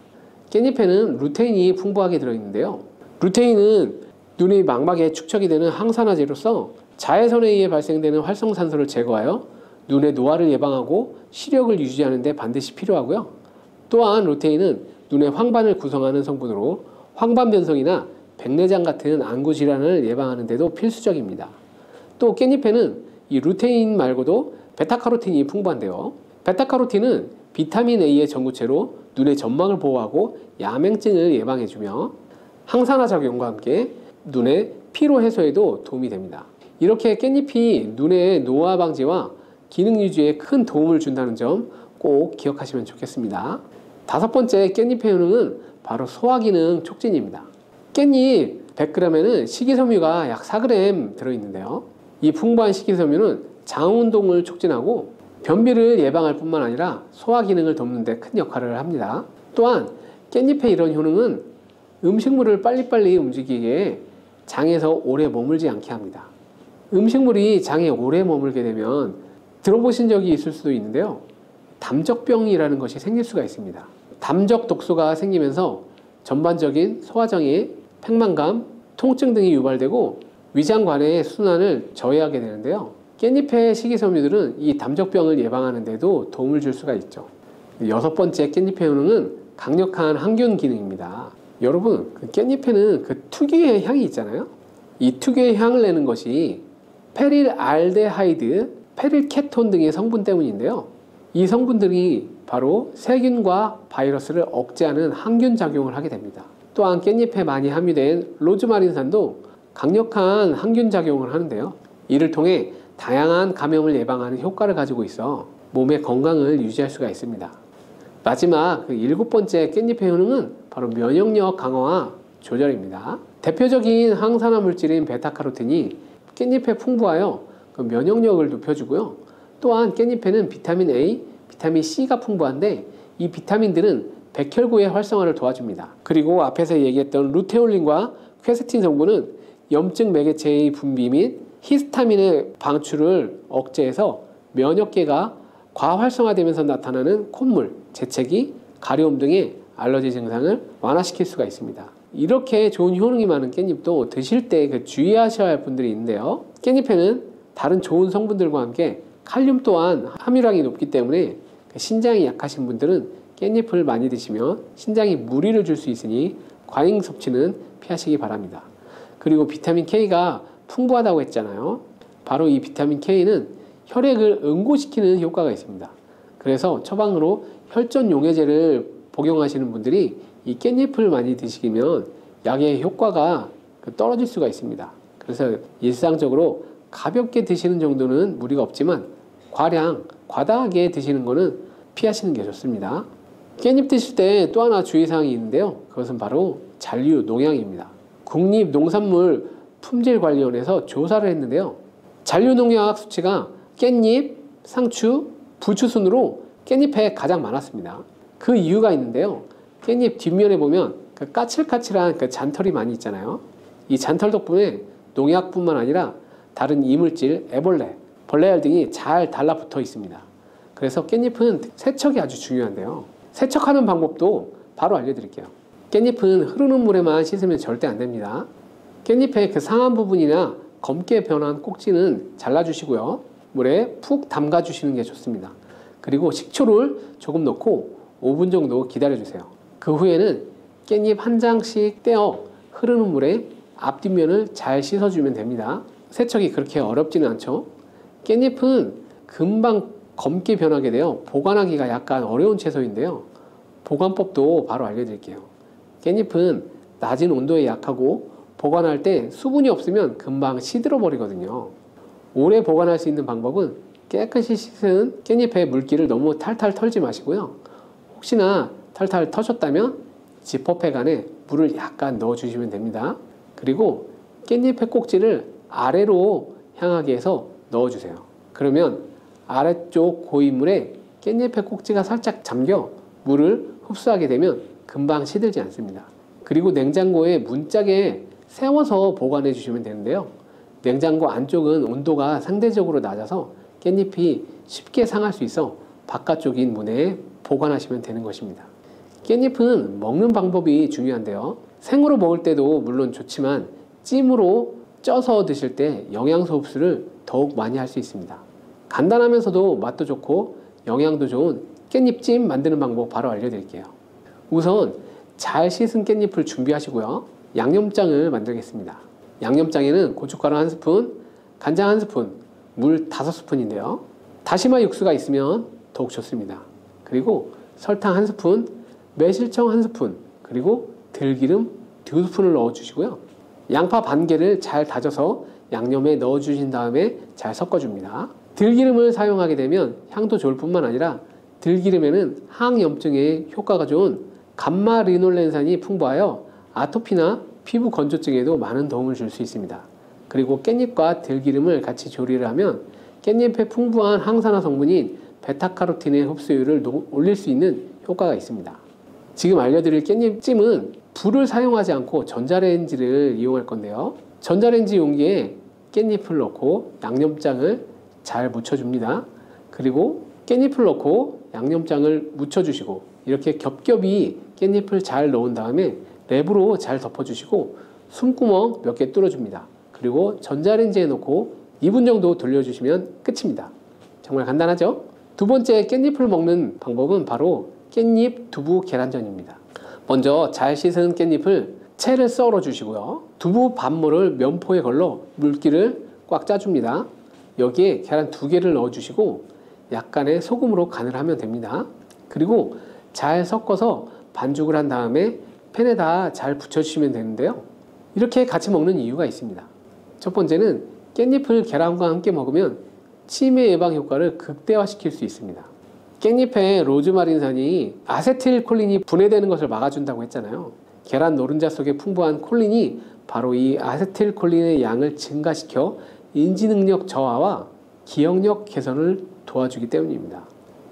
깻잎에는 루테인이 풍부하게 들어있는데요. 루테인은 눈의 망막에 축적이 되는 항산화제로서 자외선에 의해 발생되는 활성산소를 제거하여 눈의 노화를 예방하고 시력을 유지하는 데 반드시 필요하고요. 또한 루테인은 눈의 황반을 구성하는 성분으로 황반변성이나 백내장 같은 안구 질환을 예방하는 데도 필수적입니다. 또 깻잎에는 이 루테인 말고도 베타카로틴이 풍부한데요. 베타카로틴은 비타민 A의 전구체로 눈의 점막을 보호하고 야맹증을 예방해주며 항산화 작용과 함께 눈의 피로 해소에도 도움이 됩니다. 이렇게 깻잎이 눈의 노화 방지와 기능 유지에 큰 도움을 준다는 점 꼭 기억하시면 좋겠습니다. 다섯 번째 깻잎의 효능은 바로 소화기능 촉진입니다. 깻잎 100g에는 식이섬유가 약 4g 들어있는데요. 이 풍부한 식이섬유는 장 운동을 촉진하고 변비를 예방할 뿐만 아니라 소화 기능을 돕는 데 큰 역할을 합니다. 또한 깻잎의 이런 효능은 음식물을 빨리빨리 움직이게 장에서 오래 머물지 않게 합니다. 음식물이 장에 오래 머물게 되면 들어보신 적이 있을 수도 있는데요. 담적병이라는 것이 생길 수가 있습니다. 담적 독소가 생기면서 전반적인 소화장애, 팽만감, 통증 등이 유발되고 위장관의 순환을 저해하게 되는데요. 깻잎의 식이섬유들은 이 담적병을 예방하는 데도 도움을 줄 수가 있죠. 여섯 번째 깻잎의 효능은 강력한 항균 기능입니다. 여러분, 그 깻잎에는 그 특유의 향이 있잖아요. 이 특유의 향을 내는 것이 페릴알데하이드, 페릴케톤 등의 성분 때문인데요. 이 성분들이 바로 세균과 바이러스를 억제하는 항균 작용을 하게 됩니다. 또한 깻잎에 많이 함유된 로즈마린산도 강력한 항균 작용을 하는데요. 이를 통해 다양한 감염을 예방하는 효과를 가지고 있어 몸의 건강을 유지할 수가 있습니다. 마지막 일곱 번째 깻잎의 효능은 바로 면역력 강화와 조절입니다. 대표적인 항산화 물질인 베타카로틴이 깻잎에 풍부하여 면역력을 높여주고요. 또한 깻잎에는 비타민 A, 비타민 C가 풍부한데 이 비타민들은 백혈구의 활성화를 도와줍니다. 그리고 앞에서 얘기했던 루테올린과 퀘세틴 성분은 염증 매개체의 분비 및 히스타민의 방출을 억제해서 면역계가 과활성화되면서 나타나는 콧물, 재채기, 가려움 등의 알러지 증상을 완화시킬 수가 있습니다. 이렇게 좋은 효능이 많은 깻잎도 드실 때 주의하셔야 할 분들이 있는데요. 깻잎에는 다른 좋은 성분들과 함께 칼륨 또한 함유량이 높기 때문에 신장이 약하신 분들은 깻잎을 많이 드시면 신장에 무리를 줄 수 있으니 과잉 섭취는 피하시기 바랍니다. 그리고 비타민 K가 풍부하다고 했잖아요. 바로 이 비타민 K는 혈액을 응고시키는 효과가 있습니다. 그래서 처방으로 혈전 용해제를 복용하시는 분들이 이 깻잎을 많이 드시면 약의 효과가 떨어질 수가 있습니다. 그래서 일상적으로 가볍게 드시는 정도는 무리가 없지만 과다하게 드시는 것은 피하시는 게 좋습니다. 깻잎 드실 때 또 하나 주의사항이 있는데요. 그것은 바로 잔류 농약입니다. 국립농산물품질관리원에서 조사를 했는데요. 잔류 농약 수치가 깻잎, 상추, 부추 순으로 깻잎에 가장 많았습니다. 그 이유가 있는데요. 깻잎 뒷면에 보면 까칠까칠한 잔털이 많이 있잖아요. 이 잔털 덕분에 농약뿐만 아니라 다른 이물질, 애벌레, 벌레알 등이 잘 달라붙어 있습니다. 그래서 깻잎은 세척이 아주 중요한데요. 세척하는 방법도 바로 알려드릴게요. 깻잎은 흐르는 물에만 씻으면 절대 안 됩니다. 깻잎의 상한 부분이나 검게 변한 꼭지는 잘라주시고요. 물에 푹 담가주시는 게 좋습니다. 그리고 식초를 조금 넣고 5분 정도 기다려주세요. 그 후에는 깻잎 한 장씩 떼어 흐르는 물에 앞뒷면을 잘 씻어주면 됩니다. 세척이 그렇게 어렵지는 않죠. 깻잎은 금방 검게 변하게 되어 보관하기가 약간 어려운 채소인데요. 보관법도 바로 알려드릴게요. 깻잎은 낮은 온도에 약하고 보관할 때 수분이 없으면 금방 시들어 버리거든요. 오래 보관할 수 있는 방법은 깨끗이 씻은 깻잎에 물기를 너무 탈탈 털지 마시고요. 혹시나 탈탈 터졌다면 지퍼백 안에 물을 약간 넣어 주시면 됩니다. 그리고 깻잎의 꼭지를 아래로 향하게 해서 넣어 주세요. 그러면 아래쪽 고인물에 깻잎의 꼭지가 살짝 잠겨 물을 흡수하게 되면 금방 시들지 않습니다. 그리고 냉장고에 문짝에 세워서 보관해 주시면 되는데요. 냉장고 안쪽은 온도가 상대적으로 낮아서 깻잎이 쉽게 상할 수 있어 바깥쪽인 문에 보관하시면 되는 것입니다. 깻잎은 먹는 방법이 중요한데요. 생으로 먹을 때도 물론 좋지만 찜으로 쪄서 드실 때 영양소 흡수를 더욱 많이 할 수 있습니다. 간단하면서도 맛도 좋고 영양도 좋은 깻잎찜 만드는 방법 바로 알려드릴게요. 우선 잘 씻은 깻잎을 준비하시고요. 양념장을 만들겠습니다. 양념장에는 고춧가루 1스푼, 간장 1스푼, 물 5스푼인데요. 다시마 육수가 있으면 더욱 좋습니다. 그리고 설탕 1스푼, 매실청 1스푼, 그리고 들기름 2스푼을 넣어주시고요. 양파 반 개를 잘 다져서 양념에 넣어주신 다음에 잘 섞어줍니다. 들기름을 사용하게 되면 향도 좋을 뿐만 아니라 들기름에는 항염증에 효과가 좋은 감마리놀렌산이 풍부하여 아토피나 피부 건조증에도 많은 도움을 줄 수 있습니다. 그리고 깻잎과 들기름을 같이 조리를 하면 깻잎의 풍부한 항산화 성분인 베타카로틴의 흡수율을 올릴 수 있는 효과가 있습니다. 지금 알려드릴 깻잎찜은 불을 사용하지 않고 전자레인지를 이용할 건데요. 전자레인지 용기에 깻잎을 넣고 양념장을 잘 묻혀줍니다. 그리고 깻잎을 넣고 양념장을 묻혀주시고 이렇게 겹겹이 깻잎을 잘 넣은 다음에 랩으로 잘 덮어주시고 숨구멍 몇 개 뚫어줍니다. 그리고 전자레인지에 넣고 2분 정도 돌려주시면 끝입니다. 정말 간단하죠? 두 번째 깻잎을 먹는 방법은 바로 깻잎 두부 계란전입니다. 먼저 잘 씻은 깻잎을 채를 썰어 주시고요. 두부 반모를 면포에 걸러 물기를 꽉 짜줍니다. 여기에 계란 2개를 넣어 주시고 약간의 소금으로 간을 하면 됩니다. 그리고 잘 섞어서 반죽을 한 다음에 팬에다 잘 붙여주시면 되는데요. 이렇게 같이 먹는 이유가 있습니다. 첫 번째는 깻잎을 계란과 함께 먹으면 치매 예방 효과를 극대화시킬 수 있습니다. 깻잎에 로즈마린산이 아세틸콜린이 분해되는 것을 막아준다고 했잖아요. 계란 노른자 속에 풍부한 콜린이 바로 이 아세틸콜린의 양을 증가시켜 인지능력 저하와 기억력 개선을 도와주기 때문입니다.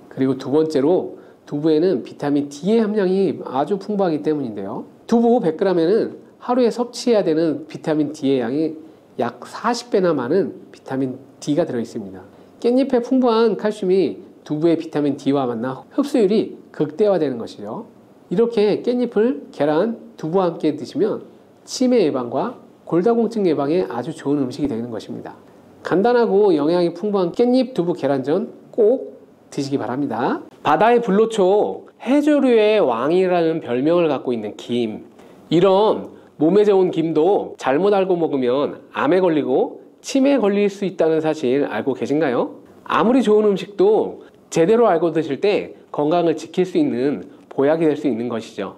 그리고 두 번째로 두부에는 비타민 D의 함량이 아주 풍부하기 때문인데요. 두부 100g에는 하루에 섭취해야 되는 비타민 D의 양이 약 40배나 많은 비타민 D가 들어있습니다. 깻잎의 풍부한 칼슘이 두부의 비타민 D와 만나 흡수율이 극대화되는 것이죠. 이렇게 깻잎을 계란, 두부와 함께 드시면 치매 예방과 골다공증 예방에 아주 좋은 음식이 되는 것입니다. 간단하고 영양이 풍부한 깻잎 두부 계란전 꼭 드시기 바랍니다. 바다의 불로초, 해조류의 왕이라는 별명을 갖고 있는 김. 이런 몸에 좋은 김도 잘못 알고 먹으면 암에 걸리고 치매에 걸릴 수 있다는 사실 알고 계신가요? 아무리 좋은 음식도 제대로 알고 드실 때 건강을 지킬 수 있는 보약이 될 수 있는 것이죠.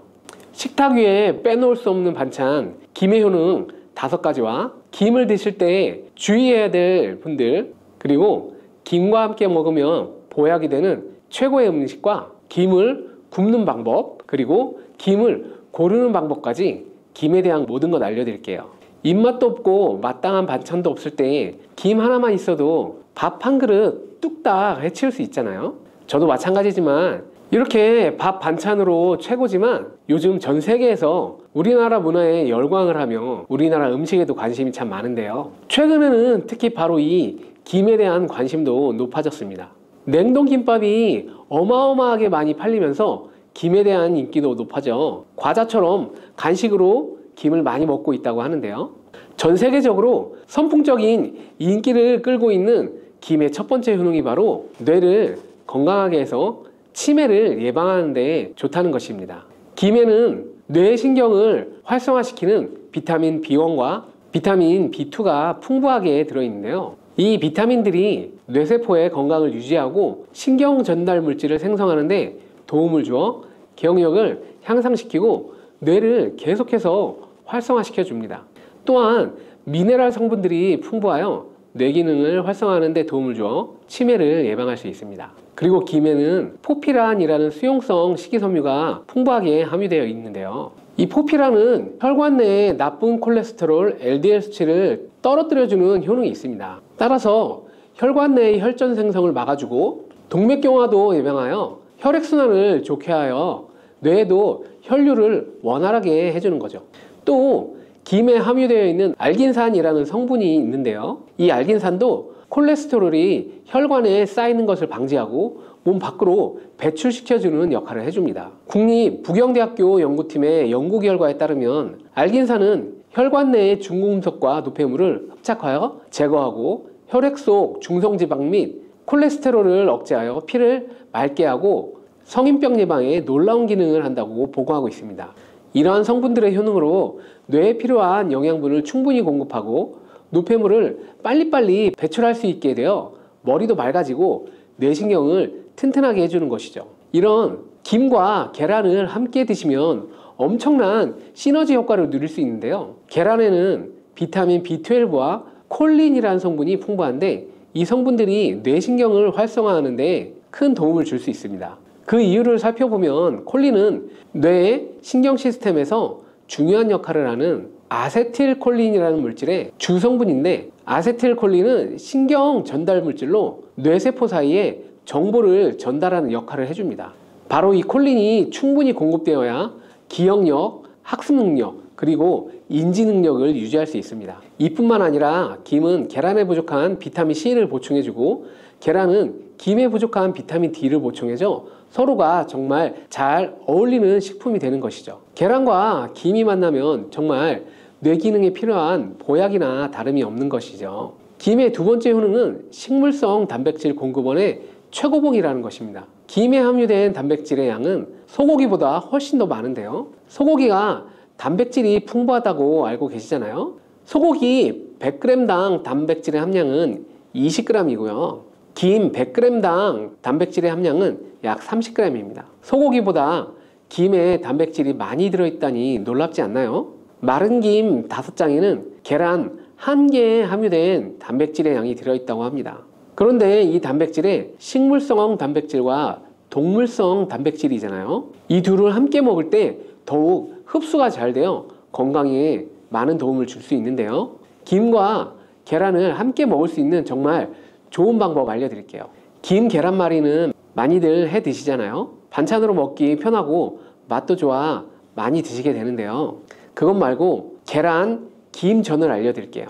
식탁 위에 빼놓을 수 없는 반찬, 김의 효능 5가지와 김을 드실 때 주의해야 될 분들, 그리고 김과 함께 먹으면 보약이 되는 최고의 음식과 김을 굽는 방법, 그리고 김을 고르는 방법까지 김에 대한 모든 것 알려드릴게요. 입맛도 없고 마땅한 반찬도 없을 때 김 하나만 있어도 밥 한 그릇 뚝딱 해치울 수 있잖아요. 저도 마찬가지지만 이렇게 밥 반찬으로 최고지만 요즘 전 세계에서 우리나라 문화에 열광을 하며 우리나라 음식에도 관심이 참 많은데요. 최근에는 특히 바로 이 김에 대한 관심도 높아졌습니다. 냉동김밥이 어마어마하게 많이 팔리면서 김에 대한 인기도 높아져 과자처럼 간식으로 김을 많이 먹고 있다고 하는데요. 전 세계적으로 선풍적인 인기를 끌고 있는 김의 첫 번째 효능이 바로 뇌를 건강하게 해서 치매를 예방하는 데 좋다는 것입니다. 김에는 뇌신경을 활성화시키는 비타민 B1과 비타민 B2가 풍부하게 들어있는데요. 이 비타민들이 뇌세포의 건강을 유지하고 신경 전달 물질을 생성하는 데 도움을 주어 기억력을 향상시키고 뇌를 계속해서 활성화시켜 줍니다. 또한 미네랄 성분들이 풍부하여 뇌 기능을 활성화하는 데 도움을 주어 치매를 예방할 수 있습니다. 그리고 김에는 포피란이라는 수용성 식이섬유가 풍부하게 함유되어 있는데요. 이 포피란은 혈관 내의 나쁜 콜레스테롤 LDL 수치를 떨어뜨려주는 효능이 있습니다. 따라서 혈관 내의 혈전 생성을 막아주고 동맥경화도 예방하여 혈액순환을 좋게 하여 뇌에도 혈류를 원활하게 해주는 거죠. 또 김에 함유되어 있는 알긴산이라는 성분이 있는데요. 이 알긴산도 콜레스테롤이 혈관에 쌓이는 것을 방지하고 몸 밖으로 배출시켜주는 역할을 해줍니다. 국립부경대학교 연구팀의 연구 결과에 따르면 알긴산은 혈관 내의 중금속과 노폐물을 흡착하여 제거하고 혈액 속 중성지방 및 콜레스테롤을 억제하여 피를 맑게 하고 성인병 예방에 놀라운 기능을 한다고 보고하고 있습니다. 이러한 성분들의 효능으로 뇌에 필요한 영양분을 충분히 공급하고 노폐물을 빨리빨리 배출할 수 있게 되어 머리도 맑아지고 뇌신경을 튼튼하게 해주는 것이죠. 이런 김과 계란을 함께 드시면 엄청난 시너지 효과를 누릴 수 있는데요. 계란에는 비타민 B12와 콜린이라는 성분이 풍부한데 이 성분들이 뇌신경을 활성화하는 데 큰 도움을 줄 수 있습니다. 그 이유를 살펴보면 콜린은 뇌의 신경 시스템에서 중요한 역할을 하는 아세틸콜린이라는 물질의 주성분인데, 아세틸콜린은 신경 전달 물질로 뇌세포 사이에 정보를 전달하는 역할을 해줍니다. 바로 이 콜린이 충분히 공급되어야 기억력, 학습 능력, 그리고 인지 능력을 유지할 수 있습니다. 이뿐만 아니라 김은 계란에 부족한 비타민 C를 보충해주고 계란은 김에 부족한 비타민 D를 보충해줘 서로가 정말 잘 어울리는 식품이 되는 것이죠. 계란과 김이 만나면 정말 뇌 기능에 필요한 보약이나 다름이 없는 것이죠. 김의 두 번째 효능은 식물성 단백질 공급원의 최고봉이라는 것입니다. 김에 함유된 단백질의 양은 소고기보다 훨씬 더 많은데요. 소고기가 단백질이 풍부하다고 알고 계시잖아요. 소고기 100g당 단백질의 함량은 20g이고요. 김 100g당 단백질의 함량은 약 30g입니다. 소고기보다 김에 단백질이 많이 들어있다니 놀랍지 않나요? 마른 김 5장에는 계란 1개에 함유된 단백질의 양이 들어있다고 합니다. 그런데 이 단백질에 식물성 단백질과 동물성 단백질이잖아요. 이 둘을 함께 먹을 때 더욱 흡수가 잘 되어 건강에 많은 도움을 줄 수 있는데요. 김과 계란을 함께 먹을 수 있는 정말 좋은 방법 알려드릴게요. 김 계란말이는 많이들 해 드시잖아요. 반찬으로 먹기 편하고 맛도 좋아 많이 드시게 되는데요. 그것 말고 계란 김전을 알려드릴게요.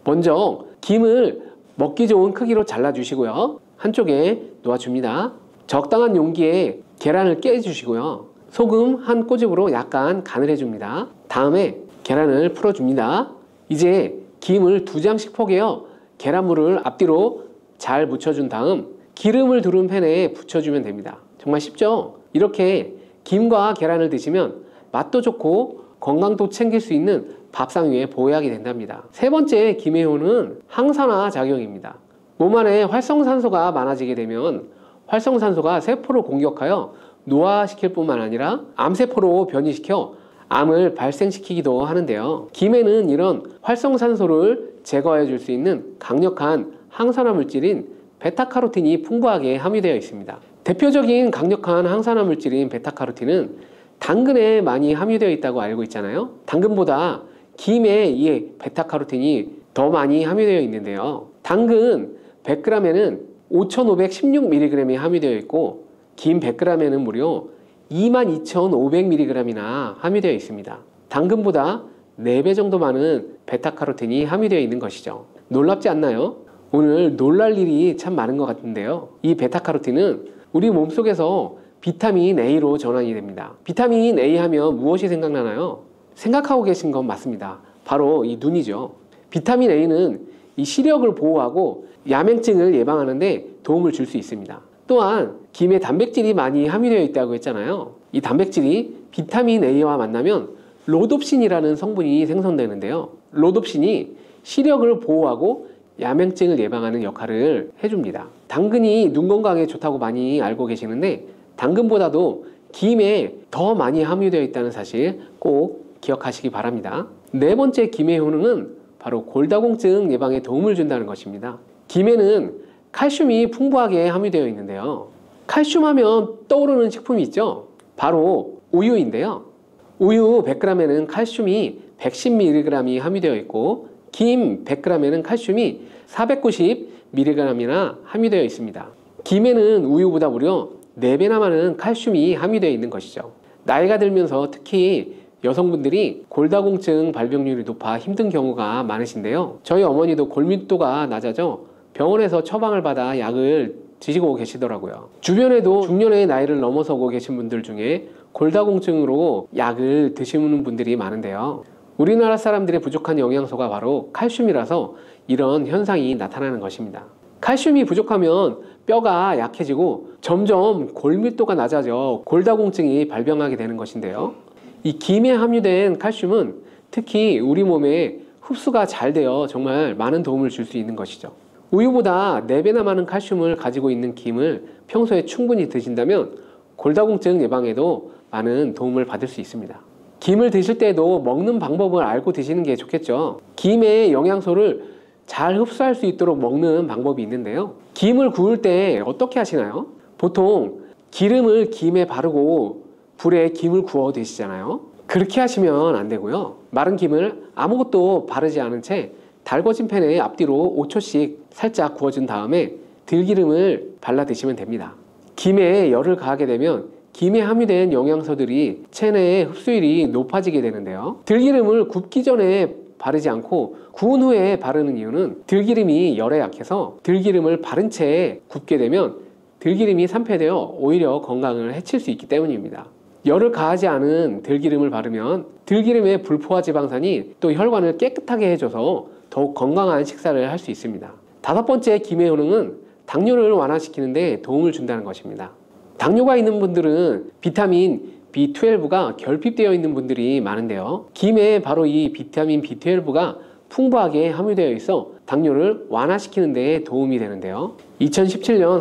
먼저 김을 먹기 좋은 크기로 잘라주시고요. 한쪽에 놓아줍니다. 적당한 용기에 계란을 깨주시고요. 소금 한 꼬집으로 약간 간을 해줍니다. 다음에 계란을 풀어줍니다. 이제 김을 2장씩 포개어 계란물을 앞뒤로 잘 묻혀준 다음 기름을 두른 팬에 붙여주면 됩니다. 정말 쉽죠? 이렇게 김과 계란을 드시면 맛도 좋고 건강도 챙길 수 있는 밥상 위에 보약이 된답니다. 세 번째 김의 효능은 항산화 작용입니다. 몸 안에 활성산소가 많아지게 되면 활성산소가 세포를 공격하여 노화시킬 뿐만 아니라 암세포로 변이시켜 암을 발생시키기도 하는데요. 김에는 이런 활성산소를 제거해 줄 수 있는 강력한 항산화 물질인 베타카로틴이 풍부하게 함유되어 있습니다. 대표적인 강력한 항산화 물질인 베타카로틴은 당근에 많이 함유되어 있다고 알고 있잖아요. 당근보다 김에 이 베타카로틴이 더 많이 함유되어 있는데요. 당근 100g에는 5516mg이 함유되어 있고 김 100g에는 무려 22,500mg이나 함유되어 있습니다. 당근보다 4배 정도 많은 베타카로틴이 함유되어 있는 것이죠. 놀랍지 않나요? 오늘 놀랄 일이 참 많은 것 같은데요. 이 베타카로틴은 우리 몸속에서 비타민 A로 전환이 됩니다. 비타민 A 하면 무엇이 생각나나요? 생각하고 계신 건 맞습니다. 바로 이 눈이죠. 비타민 A는 이 시력을 보호하고 야맹증을 예방하는 데 도움을 줄 수 있습니다. 또한 김에 단백질이 많이 함유되어 있다고 했잖아요. 이 단백질이 비타민 A와 만나면 로놉신이라는 성분이 생성되는데요. 로놉신이 시력을 보호하고 야맹증을 예방하는 역할을 해줍니다. 당근이 눈 건강에 좋다고 많이 알고 계시는데 당근보다도 김에 더 많이 함유되어 있다는 사실 꼭 기억하시기 바랍니다. 네 번째 김의 효능은 바로 골다공증 예방에 도움을 준다는 것입니다. 김에는 칼슘이 풍부하게 함유되어 있는데요. 칼슘 하면 떠오르는 식품이 있죠. 바로 우유인데요. 우유 100g에는 칼슘이 110mg이 함유되어 있고 김 100g에는 칼슘이 490mg이나 함유되어 있습니다. 김에는 우유보다 무려 4배나 많은 칼슘이 함유되어 있는 것이죠. 나이가 들면서 특히 여성분들이 골다공증 발병률이 높아 힘든 경우가 많으신데요. 저희 어머니도 골밀도가 낮아져 병원에서 처방을 받아 약을 드시고 계시더라고요. 주변에도 중년의 나이를 넘어서고 계신 분들 중에 골다공증으로 약을 드시는 분들이 많은데요. 우리나라 사람들의 부족한 영양소가 바로 칼슘이라서 이런 현상이 나타나는 것입니다. 칼슘이 부족하면 뼈가 약해지고 점점 골밀도가 낮아져 골다공증이 발병하게 되는 것인데요. 이 김에 함유된 칼슘은 특히 우리 몸에 흡수가 잘 되어 정말 많은 도움을 줄 수 있는 것이죠. 우유보다 4배나 많은 칼슘을 가지고 있는 김을 평소에 충분히 드신다면 골다공증 예방에도 많은 도움을 받을 수 있습니다. 김을 드실 때도 먹는 방법을 알고 드시는 게 좋겠죠. 김의 영양소를 잘 흡수할 수 있도록 먹는 방법이 있는데요. 김을 구울 때 어떻게 하시나요? 보통 기름을 김에 바르고 불에 김을 구워 드시잖아요. 그렇게 하시면 안 되고요. 마른 김을 아무것도 바르지 않은 채 달궈진 팬에 앞뒤로 5초씩 살짝 구워준 다음에 들기름을 발라 드시면 됩니다. 김에 열을 가하게 되면 김에 함유된 영양소들이 체내의 흡수율이 높아지게 되는데요. 들기름을 굽기 전에 바르지 않고 구운 후에 바르는 이유는 들기름이 열에 약해서 들기름을 바른 채 굽게 되면 들기름이 산패되어 오히려 건강을 해칠 수 있기 때문입니다. 열을 가하지 않은 들기름을 바르면 들기름의 불포화 지방산이 또 혈관을 깨끗하게 해줘서 더욱 건강한 식사를 할 수 있습니다. 5번째 김의 효능은 당뇨를 완화시키는 데 도움을 준다는 것입니다. 당뇨가 있는 분들은 비타민 B12가 결핍되어 있는 분들이 많은데요. 김에 바로 이 비타민 B12가 풍부하게 함유되어 있어 당뇨를 완화시키는 데 도움이 되는데요. 2017년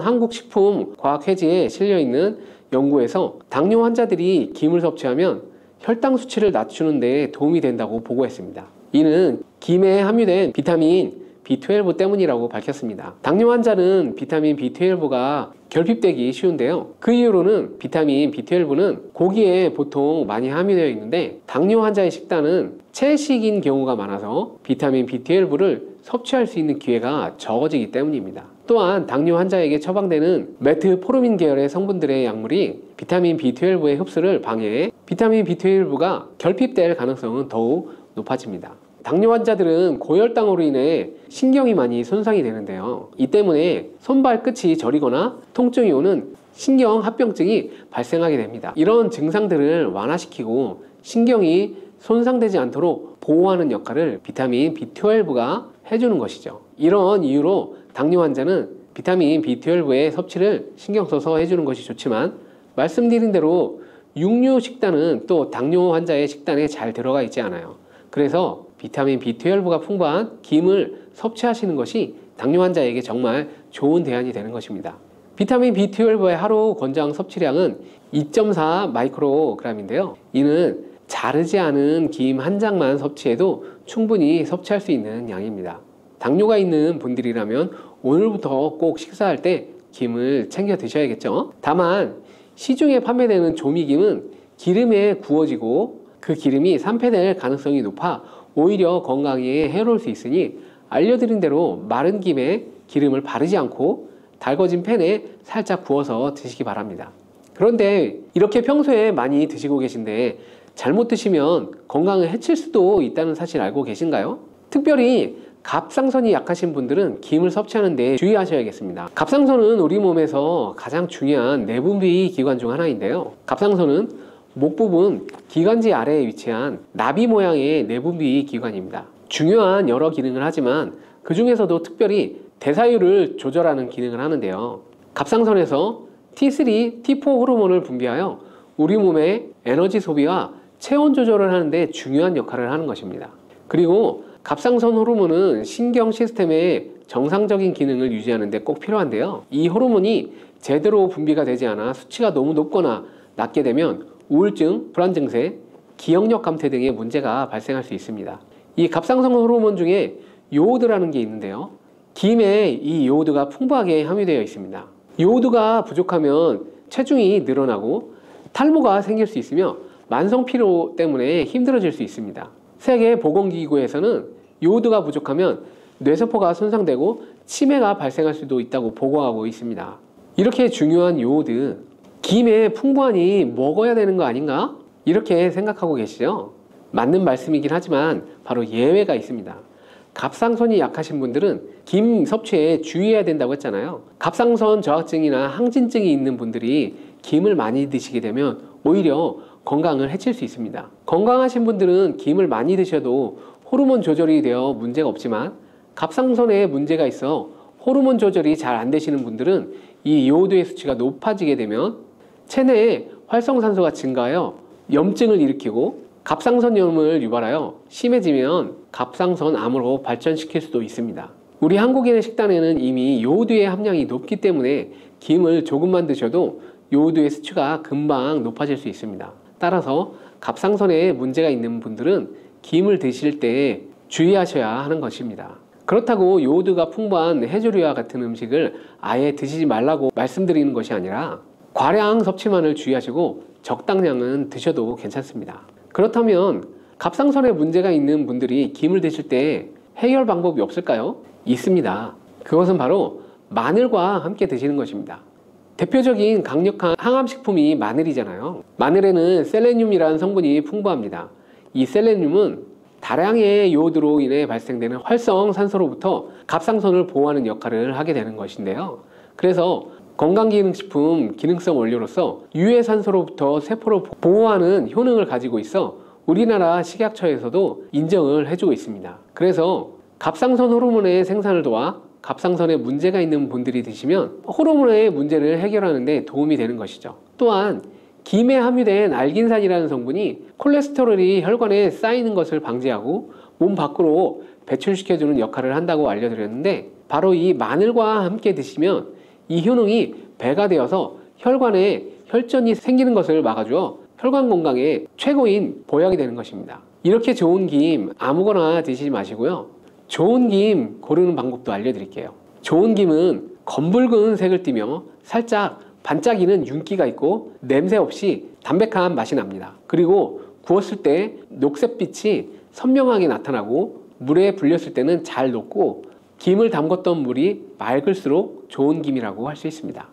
한국식품과학회지에 실려있는 연구에서 당뇨 환자들이 김을 섭취하면 혈당 수치를 낮추는 데 도움이 된다고 보고했습니다. 이는 김에 함유된 비타민 B12 때문이라고 밝혔습니다. 당뇨 환자는 비타민 B12가 결핍되기 쉬운데요. 그 이유로는 비타민 B12는 고기에 보통 많이 함유되어 있는데 당뇨 환자의 식단은 채식인 경우가 많아서 비타민 B12를 섭취할 수 있는 기회가 적어지기 때문입니다. 또한 당뇨 환자에게 처방되는 메트포르민 계열의 성분들의 약물이 비타민 B12의 흡수를 방해해 비타민 B12가 결핍될 가능성은 더욱 높아집니다. 당뇨 환자들은 고혈당으로 인해 신경이 많이 손상이 되는데요. 이 때문에 손발 끝이 저리거나 통증이 오는 신경합병증이 발생하게 됩니다. 이런 증상들을 완화시키고 신경이 손상되지 않도록 보호하는 역할을 비타민 B12가 해주는 것이죠. 이런 이유로 당뇨 환자는 비타민 B12의 섭취를 신경 써서 해주는 것이 좋지만 말씀드린 대로 육류 식단은 또 당뇨 환자의 식단에 잘 들어가 있지 않아요. 그래서 비타민 B12가 풍부한 김을 섭취하시는 것이 당뇨 환자에게 정말 좋은 대안이 되는 것입니다. 비타민 B12의 하루 권장 섭취량은 2.4 마이크로그램인데요. 이는 자르지 않은 김 한 장만 섭취해도 충분히 섭취할 수 있는 양입니다. 당뇨가 있는 분들이라면 오늘부터 꼭 식사할 때 김을 챙겨 드셔야겠죠. 다만 시중에 판매되는 조미김은 기름에 구워지고 그 기름이 산패될 가능성이 높아 오히려 건강에 해로울 수 있으니 알려드린 대로 마른 김에 기름을 바르지 않고 달궈진 팬에 살짝 구워서 드시기 바랍니다. 그런데 이렇게 평소에 많이 드시고 계신데 잘못 드시면 건강을 해칠 수도 있다는 사실 알고 계신가요? 특별히 갑상선이 약하신 분들은 김을 섭취하는 데 주의하셔야겠습니다. 갑상선은 우리 몸에서 가장 중요한 내분비 기관 중 하나인데요. 갑상선은 목 부분 기관지 아래에 위치한 나비 모양의 내분비 기관입니다. 중요한 여러 기능을 하지만 그 중에서도 특별히 대사율을 조절하는 기능을 하는데요. 갑상선에서 T3, T4 호르몬을 분비하여 우리 몸의 에너지 소비와 체온 조절을 하는데 중요한 역할을 하는 것입니다. 그리고 갑상선 호르몬은 신경 시스템의 정상적인 기능을 유지하는 데 꼭 필요한데요. 이 호르몬이 제대로 분비가 되지 않아 수치가 너무 높거나 낮게 되면 우울증, 불안 증세, 기억력 감퇴 등의 문제가 발생할 수 있습니다. 이 갑상선 호르몬 중에 요오드라는 게 있는데요. 김에 이 요오드가 풍부하게 함유되어 있습니다. 요오드가 부족하면 체중이 늘어나고 탈모가 생길 수 있으며 만성 피로 때문에 힘들어질 수 있습니다. 세계보건기구에서는 요오드가 부족하면 뇌세포가 손상되고 치매가 발생할 수도 있다고 보고하고 있습니다. 이렇게 중요한 요오드, 김에 풍부하니 먹어야 되는 거 아닌가? 이렇게 생각하고 계시죠? 맞는 말씀이긴 하지만 바로 예외가 있습니다. 갑상선이 약하신 분들은 김 섭취에 주의해야 된다고 했잖아요. 갑상선 저하증이나 항진증이 있는 분들이 김을 많이 드시게 되면 오히려 건강을 해칠 수 있습니다. 건강하신 분들은 김을 많이 드셔도 호르몬 조절이 되어 문제가 없지만 갑상선에 문제가 있어 호르몬 조절이 잘 안 되시는 분들은 이 요오드의 수치가 높아지게 되면 체내에 활성산소가 증가하여 염증을 일으키고 갑상선염을 유발하여 심해지면 갑상선암으로 발전시킬 수도 있습니다. 우리 한국인의 식단에는 이미 요오드의 함량이 높기 때문에 김을 조금만 드셔도 요오드의 수치가 금방 높아질 수 있습니다. 따라서 갑상선에 문제가 있는 분들은 김을 드실 때 주의하셔야 하는 것입니다. 그렇다고 요오드가 풍부한 해조류와 같은 음식을 아예 드시지 말라고 말씀드리는 것이 아니라 과량 섭취만을 주의하시고 적당량은 드셔도 괜찮습니다. 그렇다면 갑상선에 문제가 있는 분들이 김을 드실 때 해결 방법이 없을까요? 있습니다. 그것은 바로 마늘과 함께 드시는 것입니다. 대표적인 강력한 항암식품이 마늘이잖아요. 마늘에는 셀레늄이라는 성분이 풍부합니다. 이 셀레늄은 다량의 요오드로 인해 발생되는 활성산소로부터 갑상선을 보호하는 역할을 하게 되는 것인데요. 그래서 건강기능식품 기능성 원료로서 유해산소로부터 세포를 보호하는 효능을 가지고 있어 우리나라 식약처에서도 인정을 해주고 있습니다. 그래서 갑상선 호르몬의 생산을 도와 갑상선에 문제가 있는 분들이 드시면 호르몬의 문제를 해결하는 데 도움이 되는 것이죠. 또한 김에 함유된 알긴산이라는 성분이 콜레스테롤이 혈관에 쌓이는 것을 방지하고 몸 밖으로 배출시켜주는 역할을 한다고 알려드렸는데, 바로 이 마늘과 함께 드시면 이 효능이 배가 되어서 혈관에 혈전이 생기는 것을 막아주어 혈관 건강에 최고인 보약이 되는 것입니다. 이렇게 좋은 김 아무거나 드시지 마시고요. 좋은 김 고르는 방법도 알려드릴게요. 좋은 김은 검붉은 색을 띠며 살짝 반짝이는 윤기가 있고 냄새 없이 담백한 맛이 납니다. 그리고 구웠을 때 녹색빛이 선명하게 나타나고 물에 불렸을 때는 잘 녹고 김을 담궜던 물이 맑을수록 좋은 김이라고 할 수 있습니다.